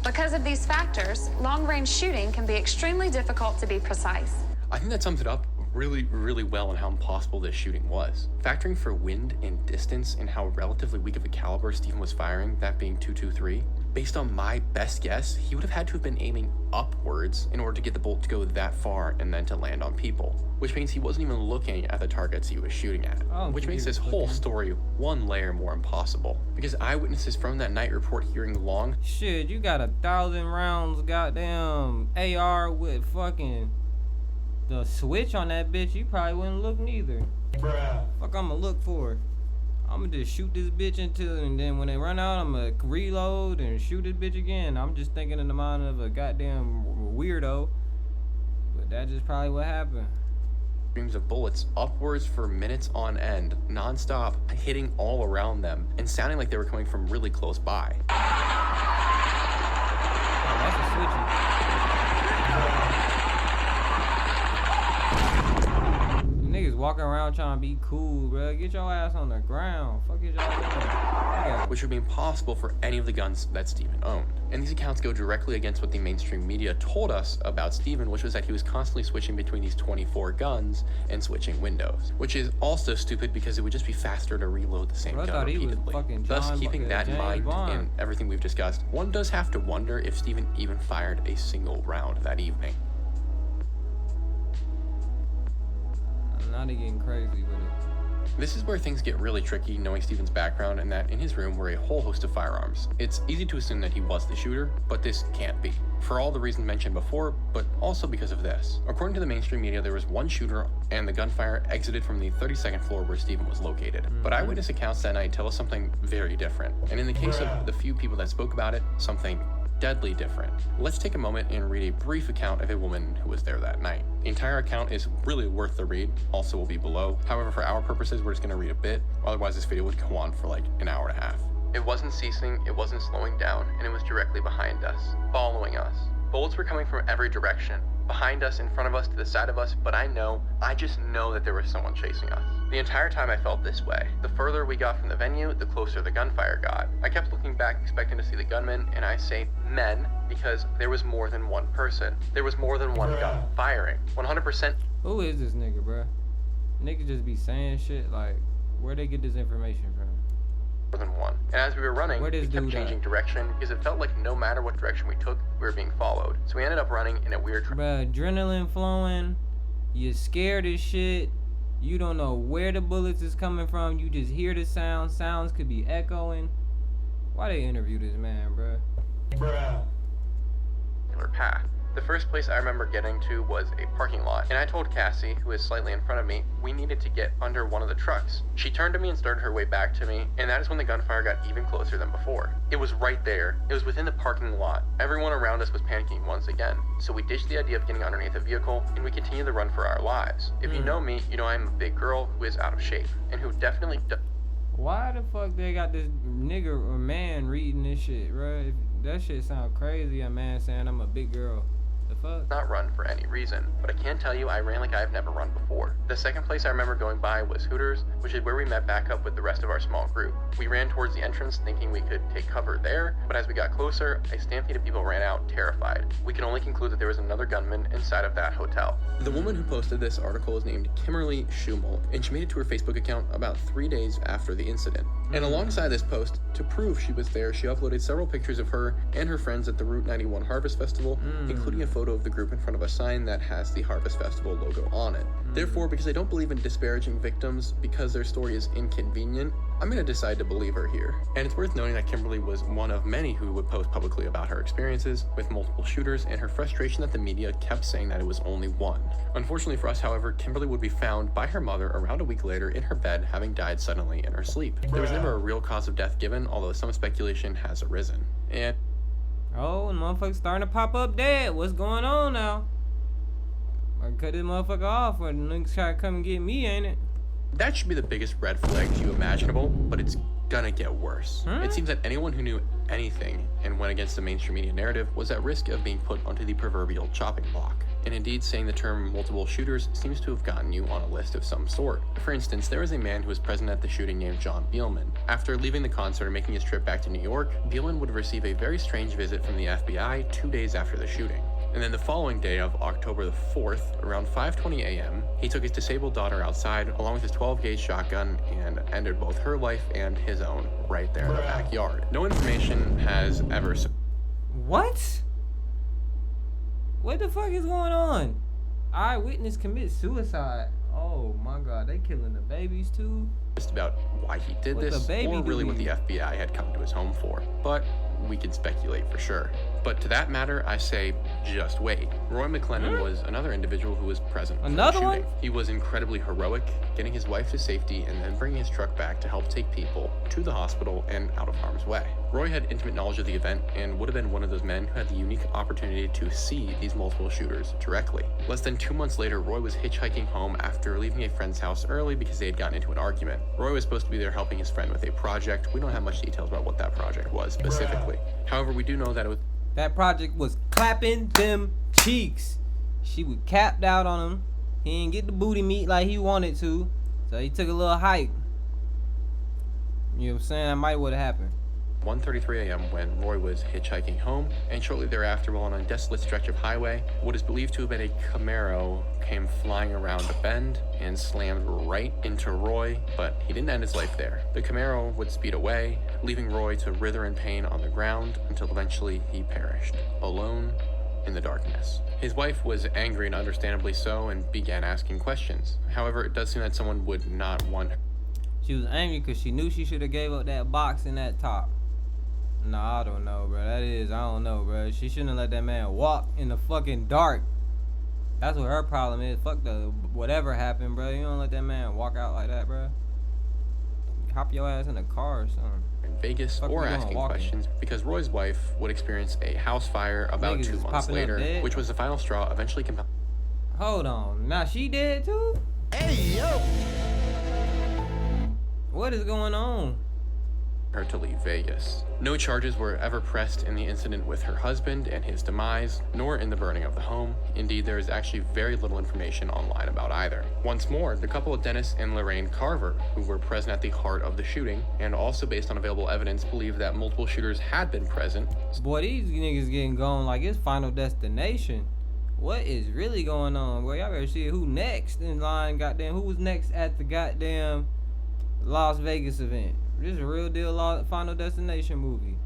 Because of these factors, long-range shooting can be extremely difficult to be precise. I think that sums it up really, really well on how impossible this shooting was. Factoring for wind and distance and how relatively weak of a caliber Stephen was firing, that being .223, based on my best guess, he would have had to have been aiming upwards in order to get the bolt to go that far and then to land on people, which means he wasn't even looking at the targets he was shooting at, which makes this whole story one layer more impossible, because eyewitnesses from that night report hearing long Shit, you got 1,000 rounds goddamn AR with fucking the switch on that bitch. You probably wouldn't look neither. Bruh. Fuck I'ma look for? I'ma just shoot this bitch until, and then when they run out, I'ma reload and shoot this bitch again. I'm just thinking in the mind of a goddamn weirdo. But that's just probably what happened. streams of bullets upwards for minutes on end, non-stop, hitting all around them and sounding like they were coming from really close by. Oh, that's a switchy. Niggas walking around trying to be cool, bro. Get your ass on the ground. Fuck is y'all doing? Nigga. Which would be impossible for any of the guns that Stephen owned. And these accounts go directly against what the mainstream media told us about Stephen, which was that he was constantly switching between these 24 guns and switching windows. Which is also stupid because it would just be faster to reload the same Bro, I gun thought he was repeatedly. fucking Thus, keeping that in James mind Bond. in everything we've discussed, one does have to wonder if Stephen even fired a single round that evening. Now they getting crazy with it. This is where things get really tricky, knowing Stephen's background and that in his room were a whole host of firearms. It's easy to assume that he was the shooter, but this can't be. For all the reasons mentioned before, but also because of this. According to the mainstream media, there was one shooter and the gunfire exited from the 32nd floor where Stephen was located. But eyewitness accounts that night tell us something very different. And in the case of the few people that spoke about it, something deadly different. Let's take a moment and read a brief account of a woman who was there that night. The entire account is really worth the read, also will be below. However, for our purposes, we're just gonna read a bit, otherwise this video would go on for like an hour and a half. It wasn't ceasing, it wasn't slowing down, and it was directly behind us, following us. Bullets were coming from every direction, behind us, in front of us, to the side of us, but I just know that there was someone chasing us. The entire time I felt this way. The further we got from the venue, the closer the gunfire got. I kept looking back, expecting to see the gunmen, and I say men because there was more than one person. There was more than one gun firing. 100%. Who is this nigga, bruh? Niggas just be saying shit like, where they get this information from? More than one. And as we were running, Where we this kept dude changing at? direction because it felt like no matter what direction we took, we were being followed. So we ended up running in a weird Bruh, adrenaline flowing. You're scared as shit. You don't know where the bullets is coming from. You just hear the sound. Sounds could be echoing. Why they interview this man, bruh? Bruh. path. The first place I remember getting to was a parking lot, and I told Cassie, who is slightly in front of me, we needed to get under one of the trucks. She turned to me and started her way back to me, and that is when the gunfire got even closer than before. It was right there. It was within the parking lot. Everyone around us was panicking once again, so we ditched the idea of getting underneath a vehicle, and we continued the run for our lives. If you know me, you know I'm a big girl who is out of shape, and who definitely Why the fuck they got this nigga or man reading this shit, bro? That shit sound crazy, a man saying I'm a big girl. The fuck? not run for any reason, but I can tell you I ran like I've never run before. The second place I remember going by was Hooters, which is where we met back up with the rest of our small group. We ran towards the entrance thinking we could take cover there, but as we got closer, a stampede of people ran out terrified. We can only conclude that there was another gunman inside of that hotel. The woman who posted this article is named Kimberly Schumel, and she made it to her Facebook account about 3 days after the incident. And alongside this post, to prove she was there, she uploaded several pictures of her and her friends at the Route 91 Harvest Festival, including a photo photo of the group in front of a sign that has the Harvest Festival logo on it. Therefore, because I don't believe in disparaging victims because their story is inconvenient, I'm going to decide to believe her here. And it's worth noting that Kimberly was one of many who would post publicly about her experiences with multiple shooters and her frustration that the media kept saying that it was only one. Unfortunately for us, however, Kimberly would be found by her mother around a week later in her bed, having died suddenly in her sleep. There was never a real cause of death given, although some speculation has arisen. And Oh, and motherfuckers starting to pop up dead. What's going on now? I cut this motherfucker off or the niggas try to come and get me, ain't it? that should be the biggest red flag to you imaginable, but it's gonna get worse. It seems that anyone who knew anything and went against the mainstream media narrative was at risk of being put onto the proverbial chopping block. And indeed, saying the term multiple shooters seems to have gotten you on a list of some sort. For instance, there was a man who was present at the shooting named John Beelman. After leaving the concert and making his trip back to New York, Beelman would receive a very strange visit from the FBI 2 days after the shooting. And then the following day of October the 4th, around 5:20 a.m., he took his disabled daughter outside along with his 12-gauge shotgun and ended both her life and his own right there in the backyard. No information has ever... What? What the fuck is going on? Eyewitness commits suicide. Oh my god, they killing the babies too? Just about why he did What the this, baby or really what doing? the FBI had come to his home for. But we can speculate for sure. But to that matter, I say, just wait. Roy McLennan was another individual who was present for the Another shooting. one? He was incredibly heroic, getting his wife to safety and then bringing his truck back to help take people to the hospital and out of harm's way. Roy had intimate knowledge of the event and would have been one of those men who had the unique opportunity to see these multiple shooters directly. Less than 2 months later, Roy was hitchhiking home after leaving a friend's house early because they had gotten into an argument. Roy was supposed to be there helping his friend with a project. We don't have much details about what that project was specifically. However, we do know that it was That project was clapping them cheeks. She was capped out on him. He didn't get the booty meat like he wanted to. So he took a little hike. You know what I'm saying? That might would have happened. 1:33 a.m. when Roy was hitchhiking home, and shortly thereafter, while on a desolate stretch of highway, what is believed to have been a Camaro came flying around a bend and slammed right into Roy, but he didn't end his life there. The Camaro would speed away, leaving Roy to writher in pain on the ground until eventually he perished, alone in the darkness. His wife was angry, and understandably so, and began asking questions. However, it does seem that someone would not want her. She was angry because she knew she should have gave up that box and that top. Nah, I don't know, bro. I don't know, bro. She shouldn't have let that man walk in the fucking dark. That's what her problem is. Fuck the whatever happened, bro. You don't let that man walk out like that, bro. Hop your ass in a car or something. In Vegas Fuck or we doing asking walking? questions because Roy's wife would experience a house fire about Niggas 2 is months popping up later, dead. which was the final straw, eventually compelling Hold on. Now she dead too? Hey, yo! What is going on? her to leave Vegas. No charges were ever pressed in the incident with her husband and his demise, nor in the burning of the home. Indeed, there is actually very little information online about either. Once more, the couple of Dennis and Lorraine Carver, who were present at the heart of the shooting, and also based on available evidence, believe that multiple shooters had been present. Boy, these niggas getting gone like it's Final Destination. What is really going on? Boy, y'all better see who next in line, goddamn. Who was next at the goddamn Las Vegas event? This is a real deal Final Destination movie.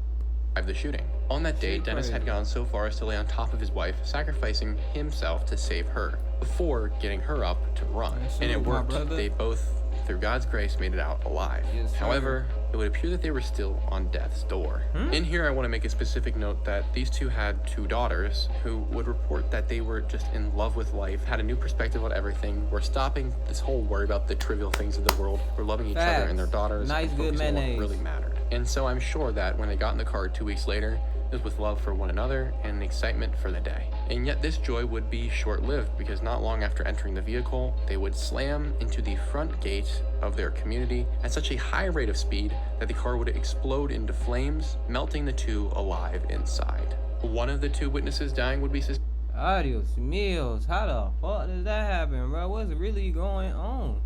Of the shooting. On that day, Shit Dennis had crazy. gone so far as to lay on top of his wife, sacrificing himself to save her, before getting her up to run. Salute, And it my worked. brother. They both, through God's grace, made it out alive. Yes, sir. However, it would appear that they were still on death's door. In here, I want to make a specific note that these two had 2 daughters who would report that they were just in love with life, had a new perspective on everything, were stopping this whole worry about the trivial things of the world, were loving each other and their Facts. daughters, Nice, and good focusing on what mayonnaise. really mattered. And so I'm sure that when they got in the car 2 weeks later, it was with love for one another and an excitement for the day. And yet this joy would be short-lived, because not long after entering the vehicle, they would slam into the front gate of their community at such a high rate of speed that the car would explode into flames, melting the 2 alive inside. One of the 2 witnesses dying would be Adios meals. How the fuck does that happen, bro? What's really going on?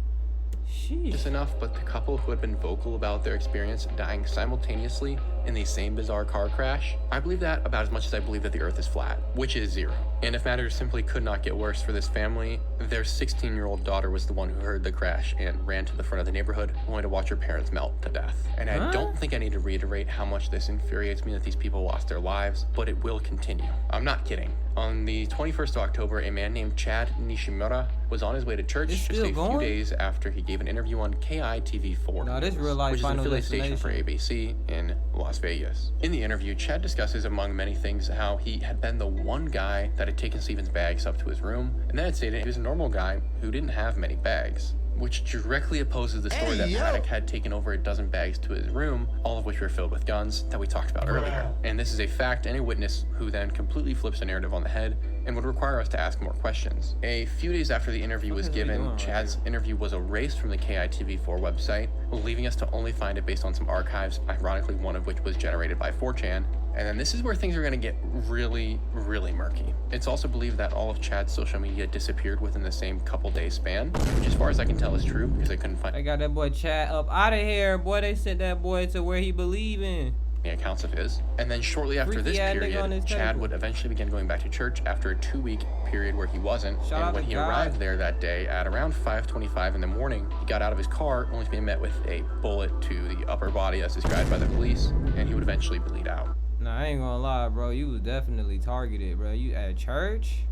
just Sheesh. enough, but the couple who had been vocal about their experience dying simultaneously in the same bizarre car crash, I believe that about as much as I believe that the earth is flat, which is 0. And if matters simply could not get worse for this family, their 16-year-old daughter was the one who heard the crash and ran to the front of the neighborhood, only to watch her parents melt to death. And I don't think I need to reiterate how much this infuriates me that these people lost their lives, but it will continue. I'm not kidding. On the 21st of October, a man named Chad Nishimura was on his way to church just a few days after he gave an interview on KITV4, No, this real life which is an Final affiliate station for ABC in Las Vegas. In the interview, Chad discusses, among many things, how he had been the one guy that had taken Steven's bags up to his room, and then had stated he was a normal guy who didn't have many bags, which directly opposes the story that Paddock had taken over a dozen bags to his room, all of which were filled with guns that we talked about earlier. And this is a fact and a witness who then completely flips the narrative on the head and would require us to ask more questions. A few days after the interview was given, Chad's interview was erased from the KITV4 website, leaving us to only find it based on some archives, ironically one of which was generated by 4chan. And then this is where things are going to get really, really murky. It's also believed that all of Chad's social media disappeared within the same couple days span, which as far as I can tell is true because I couldn't find They got that boy Chad up out of here, boy. They sent that boy to where he believe in. any accounts of his. And then shortly after this period, Chad would eventually begin going back to church after a 2-week period where he wasn't. And when he arrived there that day at around 5:25 in the morning, he got out of his car only to be met with a bullet to the upper body as described by the police, and he would eventually bleed out. Nah, I ain't gonna lie, bro. You was definitely targeted, bro. You at church?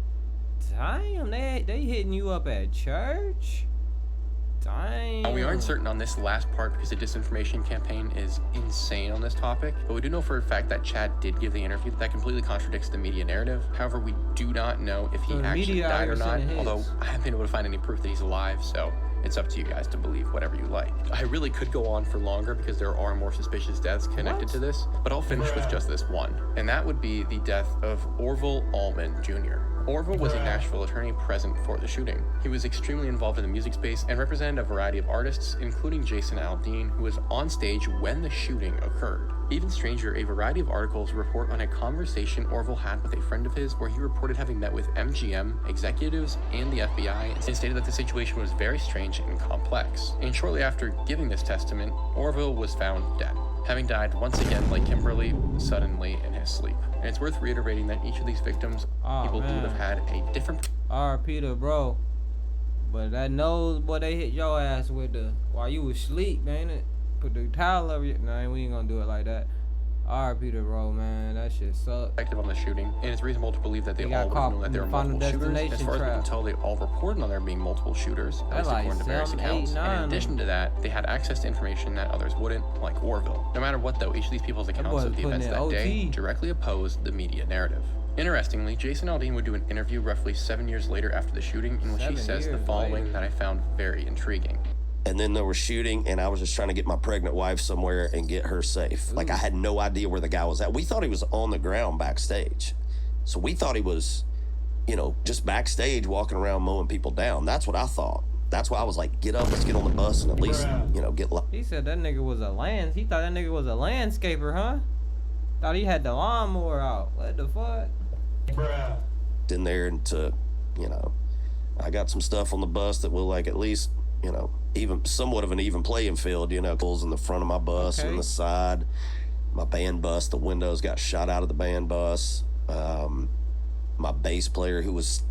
Damn, they hitting you up at church? Damn. We aren't certain on this last part because the disinformation campaign is insane on this topic, but we do know for a fact that Chad did give the interview that completely contradicts the media narrative. However, we do not know if he actually died or not, although I haven't been able to find any proof that he's alive, so it's up to you guys to believe whatever you like. I really could go on for longer because there are more suspicious deaths connected to this, but I'll finish with just this one, and that would be the death of Orville Allman Jr. Orville was a Nashville attorney present for the shooting. He was extremely involved in the music space and represented a variety of artists, including Jason Aldean, who was on stage when the shooting occurred. Even stranger, a variety of articles report on a conversation Orville had with a friend of his where he reported having met with MGM, executives, and the FBI, and stated that the situation was very strange and complex. And shortly after giving this testament, Orville was found dead, having died once again like Kimberly, suddenly in his sleep. And it's worth reiterating that each of these victims, people who would have had a different... Peter, bro. But that nose, boy, they hit your ass with the... while you was asleep, man. It put the towel over you. Nah, we ain't gonna do it like that. Peter, bro, man, that shit sucked. Active on the shooting, and it's reasonable to believe that they all would have known that there were multiple shooters. As far as we can tell, they all reported on there being multiple shooters, at least according to various accounts. And in addition to that, they had access to information that others wouldn't, like Orville. No matter what, though, each of these people's accounts of the events that day directly opposed the media narrative. Interestingly, Jason Aldean would do an interview roughly 7 years later after the shooting, in which he says the following that I found very intriguing. And then there was shooting, and I was just trying to get my pregnant wife somewhere and get her safe. Like, I had no idea where the guy was at. We thought he was on the ground backstage. So we thought he was, you know, just backstage walking around mowing people down. That's what I thought. That's why I was like, get up, let's get on the bus and at least, you know, get... He said that nigga was he thought that nigga was a landscaper, huh? Thought he had the lawnmower out. What the fuck? In there and to, you know, I got some stuff on the bus that will, like, at least, you know, even somewhat of an even playing field, you know, in the front of my bus and the side. My band bus, the windows got shot out of the band bus. My bass player, who was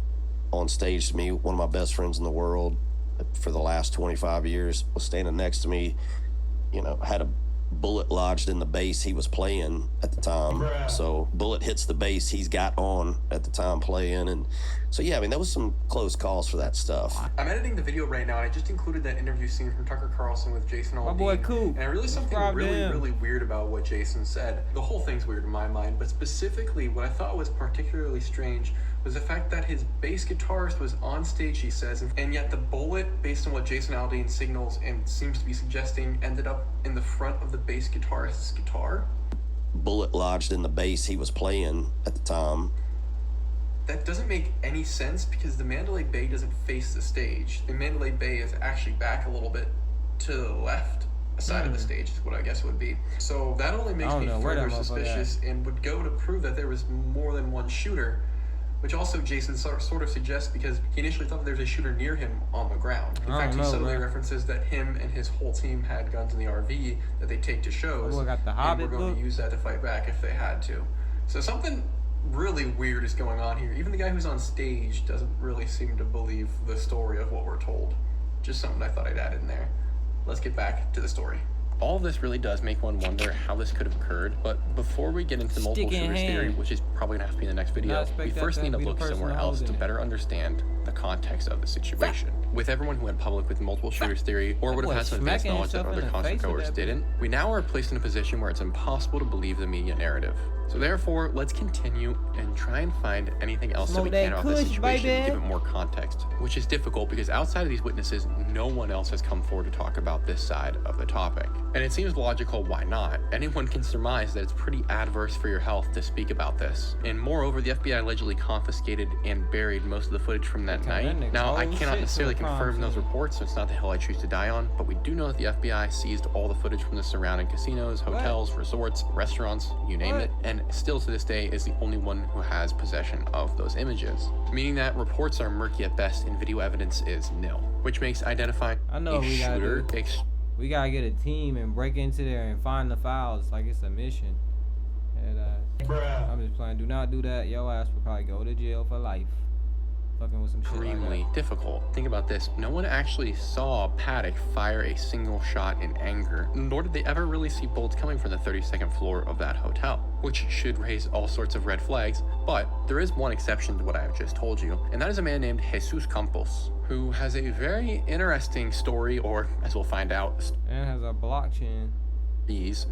on stage to me, one of my best friends in the world for the last 25 years, was standing next to me, you know, had a bullet lodged in the bass he was playing at the time. So bullet hits the bass he's got on at the time playing. And so, yeah, I mean, there was some close calls for that stuff. I'm editing the video right now, and I just included that interview scene from Tucker Carlson with Jason Aldean. My boy Coop. And I realized something really weird about what Jason said. The whole thing's weird in my mind, but specifically what I thought was particularly strange was the fact that his bass guitarist was on stage, he says, and yet the bullet, based on what Jason Aldean signals and seems to be suggesting, ended up in the front of the bass guitarist's guitar. Bullet lodged in the bass he was playing at the time. That doesn't make any sense because the Mandalay Bay doesn't face the stage. The Mandalay Bay is actually back a little bit to the left side of the stage is what I guess it would be. So that only makes me further suspicious and would go to prove that there was more than one shooter, which also Jason sort of suggests because he initially thought that there was a shooter near him on the ground. In fact, he subtly references that him and his whole team had guns in the RV that they take to shows, and were going to use that to fight back if they had to. So something really weird is going on here. Even the guy who's on stage doesn't really seem to believe the story of what we're told. Just something I thought I'd add in there. Let's get back to the story. All of this really does make one wonder how this could have occurred, but before we get into the multiple shooters theory, which is probably gonna have to be in the next video, we first need to look somewhere else to better understand the context of the situation. With everyone who went public with multiple shooters theory, or would have had some advanced knowledge that other concert goers didn't, we now are placed in a position where it's impossible to believe the media narrative. So therefore, let's continue and try and find anything else that we can about this situation to give it more context, which is difficult because outside of these witnesses, no one else has come forward to talk about this side of the topic. And it seems logical why not. Anyone can surmise that it's pretty adverse for your health to speak about this. And moreover, the FBI allegedly confiscated and buried most of the footage from that night. Now, I cannot necessarily confirm those reports, so it's not the hill I choose to die on, but we do know that the FBI seized all the footage from the surrounding casinos, hotels, resorts, restaurants, you name it, and still to this day is the only one who has possession of those images, meaning that reports are murky at best and video evidence is nil, which makes identifying a shooter we gotta get a team and break into there and find the files like it's a mission. And I'm just playing. Do not do that. Your ass will probably go to jail for life. Fucking with some shit extremely difficult. Think about this. No one actually saw Paddock fire a single shot in anger, nor did they ever really see bullets coming from the 32nd floor of that hotel, which should raise all sorts of red flags. But there is one exception to what I have just told you, and that is a man named Jesus Campos, who has a very interesting story, or as we'll find out, and has a blockchain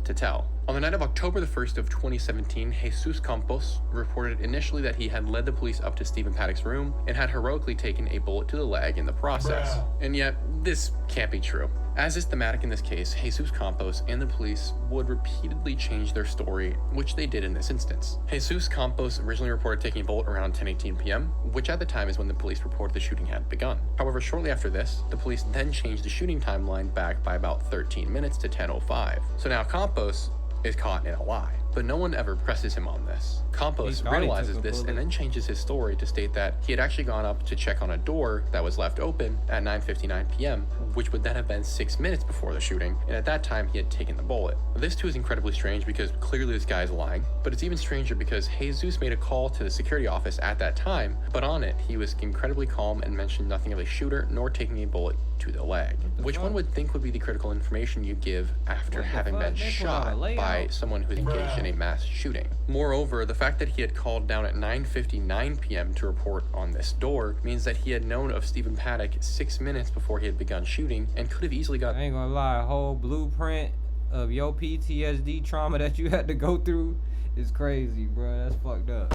to tell. On the night of October the 1st of 2017, Jesus Campos reported initially that he had led the police up to Stephen Paddock's room and had heroically taken a bullet to the leg in the process. And yet, this can't be true. As is thematic in this case, Jesus Campos and the police would repeatedly change their story, which they did in this instance. Jesus Campos originally reported taking a bullet around 10:18 p.m., which at the time is when the police reported the shooting had begun. However, shortly after this, the police then changed the shooting timeline back by about 13 minutes to 10:05. So now Campos is caught in a lie, but no one ever presses him on this. Campos realizes this and then changes his story to state that he had actually gone up to check on a door that was left open at 9:59 p.m., which would then have been 6 minutes before the shooting, and at that time he had taken the bullet. This too is incredibly strange because clearly this guy is lying, but it's even stranger because Jesus made a call to the security office at that time, but on it he was incredibly calm and mentioned nothing of a shooter nor taking a bullet to the leg, which one would think would be the critical information you give after having been shot by someone who's engaged in a mass shooting. Moreover, the fact that he had called down at 9:59 p.m. to report on this door means that he had known of Stephen Paddock 6 minutes before he had begun shooting and could have easily got— I ain't gonna lie, a whole blueprint of your PTSD trauma that you had to go through is crazy, bro. That's fucked up.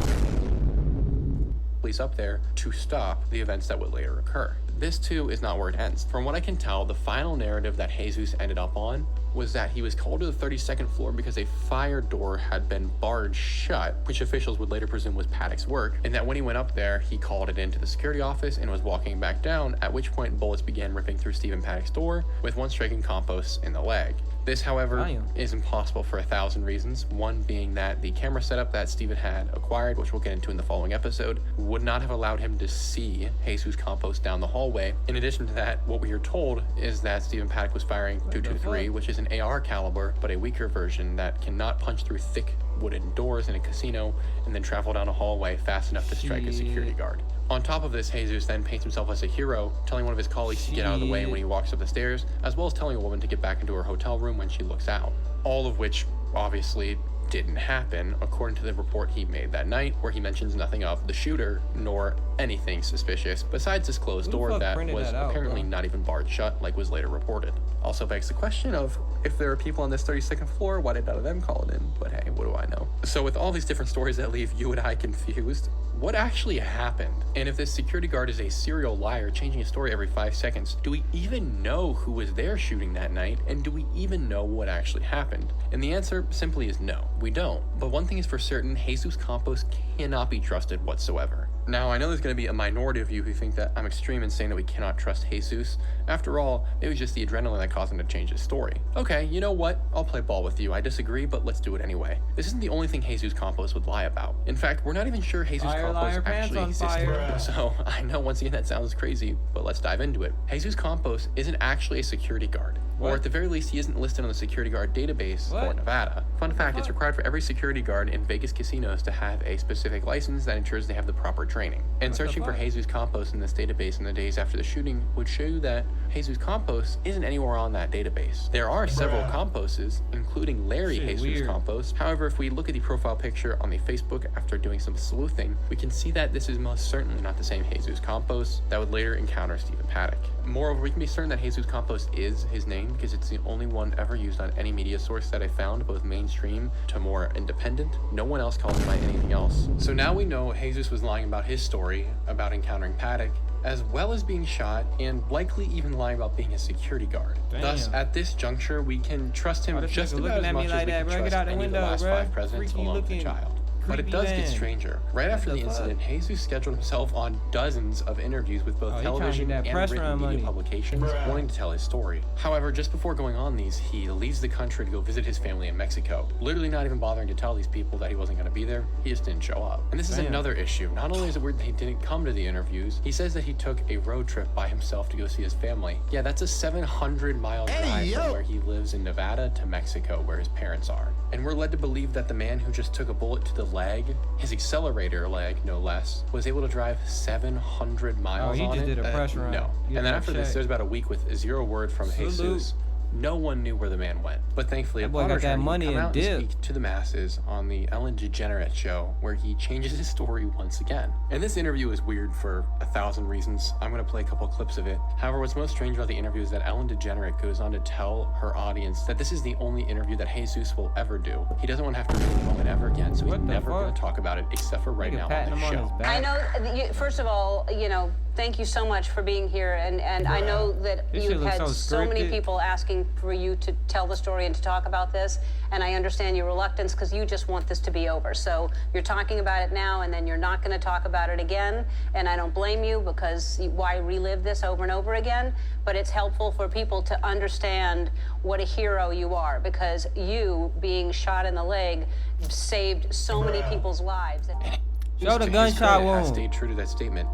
Police up there to stop the events that would later occur. This too is not where it ends. From what I can tell, the final narrative that Jesus ended up on was that he was called to the 32nd floor because a fire door had been barred shut, which officials would later presume was Paddock's work, and that when he went up there, he called it into the security office and was walking back down, at which point bullets began ripping through Stephen Paddock's door, with one striking Campos in the leg. This, however, is impossible for 1,000 reasons, one being that the camera setup that Stephen had acquired, which we'll get into in the following episode, would not have allowed him to see Jesus Campos down the hallway. In addition to that, what we are told is that Stephen Paddock was firing .223, which is an AR caliber, but a weaker version that cannot punch through thick wooden doors in a casino and then travel down a hallway fast enough to strike a security guard. On top of this, Jesus then paints himself as a hero, telling one of his colleagues to get out of the way when he walks up the stairs, as well as telling a woman to get back into her hotel room when she looks out. All of which, obviously, didn't happen, according to the report he made that night, where he mentions nothing of the shooter, nor anything suspicious, besides this closed door that was apparently not even barred shut, like was later reported. Also begs the question of, if there are people on this 32nd floor, why did none of them call it in? But hey, what do I know? So with all these different stories that leave you and I confused, what actually happened? And if this security guard is a serial liar changing his story every 5 seconds, do we even know who was there shooting that night? And do we even know what actually happened? And the answer simply is no, we don't. But one thing is for certain, Jesus Campos cannot be trusted whatsoever. Now, I know there's going to be a minority of you who think that I'm extreme in saying that we cannot trust Jesus. After all, it was just the adrenaline that caused him to change his story. Okay, you know what? I'll play ball with you. I disagree, but let's do it anyway. This isn't the only thing Jesus Campos would lie about. In fact, we're not even sure Jesus Campos actually existed. So, I know once again that sounds crazy, but let's dive into it. Jesus Campos isn't actually a security guard. Or at the very least, he isn't listed on the security guard database for Nevada. Fun fact, it's required for every security guard in Vegas casinos to have a specific license that ensures they have the proper training. And searching for Jesus Campos in this database in the days after the shooting would show you that Jesus Campos isn't anywhere on that database. There are several Camposes, including Larry Jesus Campos. However, if we look at the profile picture on the Facebook after doing some sleuthing, we can see that this is most certainly not the same Jesus Campos that would later encounter Stephen Paddock. Moreover, we can be certain that Jesus Campos is his name because it's the only one ever used on any media source that I found, both mainstream to more independent. No one else calls him by anything else. So now we know Jesus was lying about his story about encountering Paddock, as well as being shot, and likely even lying about being a security guard. Damn. Thus, at this juncture, we can trust him just about as much as we can trust any of the last 5 presidents along with the child. But it does get stranger. Right after the incident, Jesus scheduled himself on dozens of interviews with both television and written media publications, wanting to tell his story. However, just before going on these, he leaves the country to go visit his family in Mexico, literally not even bothering to tell these people that he wasn't going to be there. He just didn't show up. And this is another issue. Not only is it weird that he didn't come to the interviews, he says that he took a road trip by himself to go see his family. Yeah, that's a 700-mile drive from where he lives in Nevada to Mexico, where his parents are. And we're led to believe that the man who just took a bullet to the leg, his accelerator leg no less, was able to drive 700 miles he on just it. did a press run. No. And then after this, there's about a week with 0 word from Jesus. No one knew where the man went. But thankfully, upon return, he come out and speak to the masses on the Ellen DeGeneres show, where he changes his story once again. And this interview is weird for 1,000 reasons. I'm going to play a couple clips of it. However, what's most strange about the interview is that Ellen DeGeneres goes on to tell her audience that this is the only interview that Jesus will ever do. He doesn't want to have to relive the moment ever again, so he's never going to talk about it except for right now on the show. I know, first of all, thank you so much for being here, and I know that you've had so many people asking for you to tell the story and to talk about this, and I understand your reluctance because you just want this to be over. So you're talking about it now, and then you're not going to talk about it again, and I don't blame you because why relive this over and over again? But it's helpful for people to understand what a hero you are, because you being shot in the leg saved so many people's lives. Show the gunshot wound. Stayed true to that statement.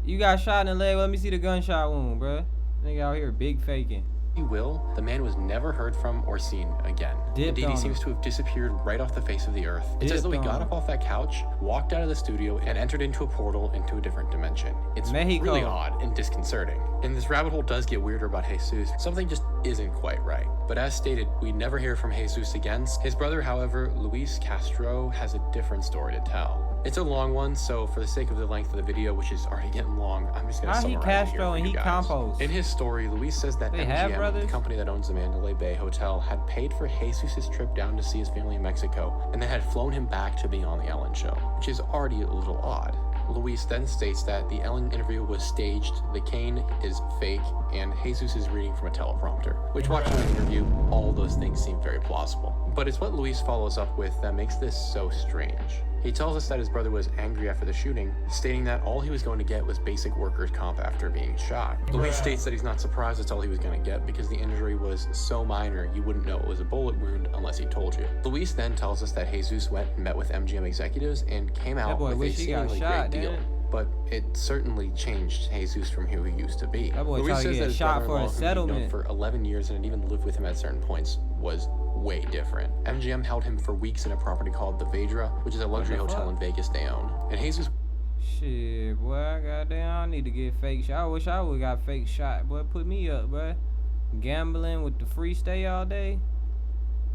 You got shot in the leg. Let me see the gunshot wound, bruh. Nigga out here big faking. The man was never heard from or seen again. Indeed, he seems to have disappeared right off the face of the earth. It's as though he got up off that couch, walked out of the studio, and entered into a portal into a different dimension. It's really odd and disconcerting. And this rabbit hole does get weirder about Jesus. Something just isn't quite right. But as stated, we never hear from Jesus again. His brother, however, Luis Castro, has a different story to tell. It's a long one, so for the sake of the length of the video, which is already getting long, I'm just going to summarize Castro it and here for he you guys. Campos. In his story, Luis says that MGM, the company that owns the Mandalay Bay Hotel, had paid for Jesus' trip down to see his family in Mexico, and they had flown him back to be on the Ellen show, which is already a little odd. Luis then states that the Ellen interview was staged, the cane is fake, and Jesus is reading from a teleprompter, which watching the interview, all of those things seem very plausible. But it's what Luis follows up with that makes this so strange. He tells us that his brother was angry after the shooting, stating that all he was going to get was basic workers' comp after being shot. Luis states that he's not surprised that's all he was going to get because the injury was so minor you wouldn't know it was a bullet wound unless he told you. Luis then tells us that Jesus went and met with MGM executives and came out with a seemingly great deal. But it certainly changed Jesus from who he used to be. Luis says that his brother-in-law, whom he'd known for 11 years and had even lived with him at certain points, was way different. MGM held him for weeks in a property called the Vedra, which is a luxury hotel in Vegas they own. And Jesus... Shit, boy, goddamn, I need to get fake shot. I wish I would've got fake shot, boy. Put me up, boy. Gambling with the free stay all day.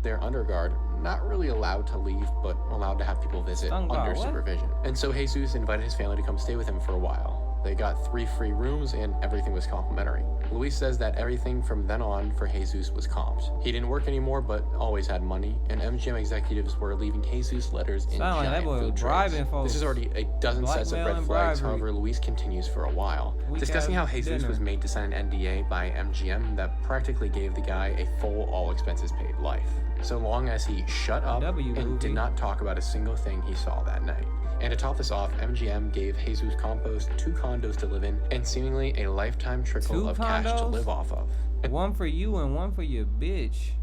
They're under guard, not really allowed to leave, but allowed to have people visit under supervision. And so Jesus invited his family to come stay with him for a while. They got 3 free rooms and everything was complimentary. Luis says that everything from then on for Jesus was comped. He didn't work anymore, but always had money, and MGM executives were leaving Jesus letters in giant food trays. This is already a dozen sets of red flags. However, Luis continues for a while, discussing how Jesus was made to sign an NDA by MGM that practically gave the guy a full all-expenses-paid life, so long as he shut up and did not talk about a single thing he saw that night. And to top this off, MGM gave Jesus Campos 2 condos to live in and seemingly a lifetime trickle of cash to live off of. One for you and one for your bitch.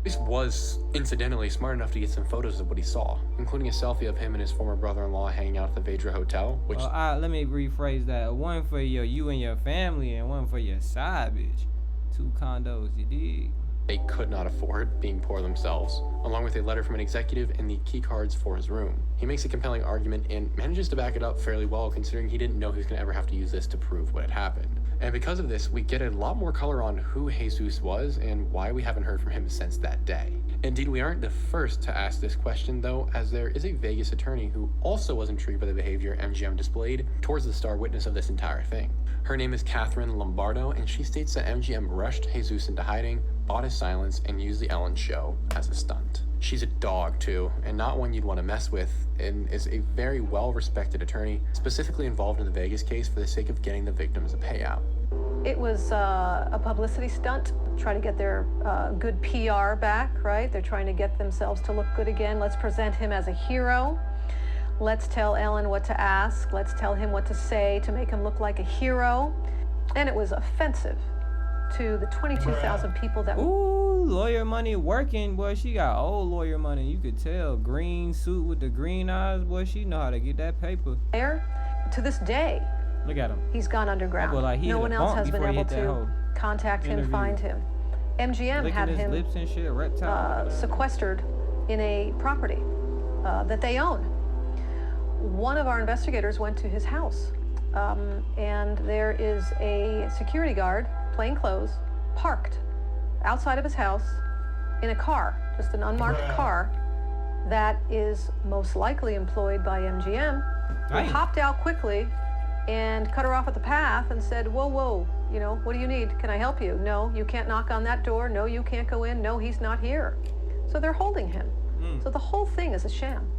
Luis was, incidentally, smart enough to get some photos of what he saw, including a selfie of him and his former brother-in-law hanging out at the Vedra Hotel, which... let me rephrase that. One for you and your family and one for your side bitch. 2 condos, you dig? They could not afford, being poor themselves, along with a letter from an executive and the key cards for his room. He makes a compelling argument and manages to back it up fairly well, considering he didn't know he was going to ever have to use this to prove what had happened. And because of this, we get a lot more color on who Jesus was and why we haven't heard from him since that day. Indeed, we aren't the first to ask this question, though, as there is a Vegas attorney who also was intrigued by the behavior MGM displayed towards the star witness of this entire thing. Her name is Catherine Lombardo, and she states that MGM rushed Jesus into hiding, bought his silence, and used the Ellen show as a stunt. She's a dog, too, and not one you'd want to mess with, and is a very well-respected attorney, specifically involved in the Vegas case for the sake of getting the victims a payout. It was a publicity stunt, try to get their good PR back, right? They're trying to get themselves to look good again. Let's present him as a hero. Let's tell Ellen what to ask. Let's tell him what to say to make him look like a hero. And it was offensive to the 22,000 people that... Ooh, lawyer money working, boy. She got old lawyer money. You could tell. Green suit with the green eyes, boy. She know how to get that paper. There, to this day, look at him. He's gone underground. Boy, like no one else has been able to contact him, find him. MGM had him lips and shit, reptile. Sequestered in a property that they own. One of our investigators went to his house, and there is a security guard, plain clothes, parked outside of his house in a car, just an unmarked car, that is most likely employed by MGM. He hopped out quickly and cut her off at the path and said, whoa, whoa, you know, what do you need? Can I help you? No, you can't knock on that door. No, you can't go in. No, he's not here. So they're holding him. So the whole thing is a sham.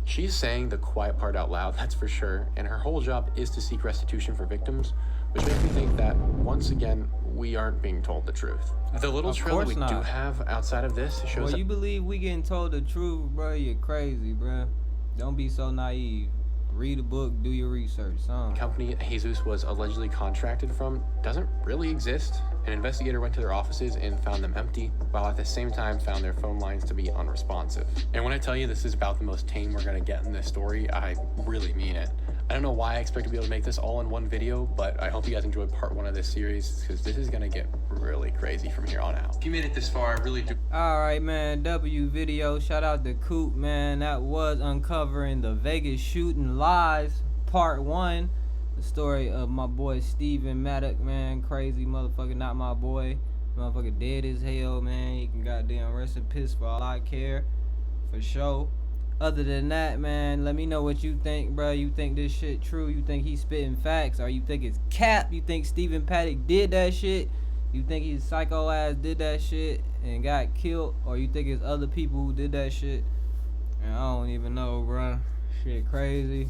She's saying the quiet part out loud, that's for sure, and her whole job is to seek restitution for victims, which makes me think that, once again, we aren't being told the truth. The little trailer we do have outside of this shows you believe we getting told the truth, bro, you're crazy, bro. Don't be so naive. Read a book, do your research, son. The company Jesus was allegedly contracted from doesn't really exist. An investigator went to their offices and found them empty, while at the same time found their phone lines to be unresponsive. And when I tell you this is about the most tame we're gonna get in this story, I really mean it. I don't know why I expect to be able to make this all in one video, but I hope you guys enjoyed part 1 of this series, because this is gonna get really crazy from here on out. If you made it this far, I really do. Alright, man, W video. Shout out to Coop, man. That was uncovering the Vegas shooting lies, part 1. The story of my boy Stephen Paddock, man. Crazy motherfucker, not my boy. Motherfucker dead as hell, man. He can goddamn rest in piss for all I care. For sure. Other than that, man, let me know what you think, bro. You think this shit true? You think he's spitting facts? Or you think it's cap? You think Stephen Paddock did that shit? You think his psycho ass did that shit and got killed? Or you think it's other people who did that shit? And I don't even know, bro. Shit crazy.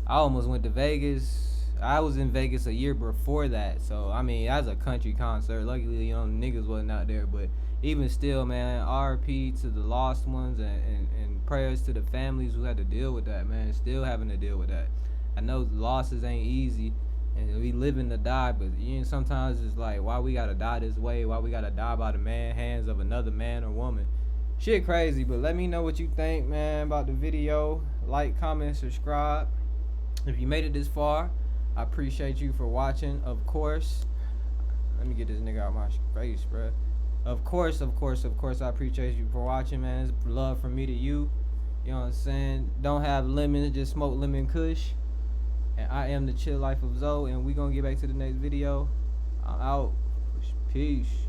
I almost went to Vegas. I was in Vegas a year before that. So, I mean, that's a country concert. Luckily, you know, niggas wasn't out there. But even still, man, RP to the lost ones and prayers to the families who had to deal with that, man. Still having to deal with that. I know losses ain't easy. And we living to die, but you know, sometimes it's like, why we gotta die this way? Why we gotta die by the hands of another man or woman? Shit crazy, but let me know what you think, man, about the video. Like, comment, subscribe. If you made it this far, I appreciate you for watching, of course. Let me get this nigga out my face, bruh. Of course, I appreciate you for watching, man. It's love from me to you. You know what I'm saying? Don't have lemons, just smoke lemon kush. And I am the Chill Life of Zoe, and we gonna get back to the next video. I'm out. Peace.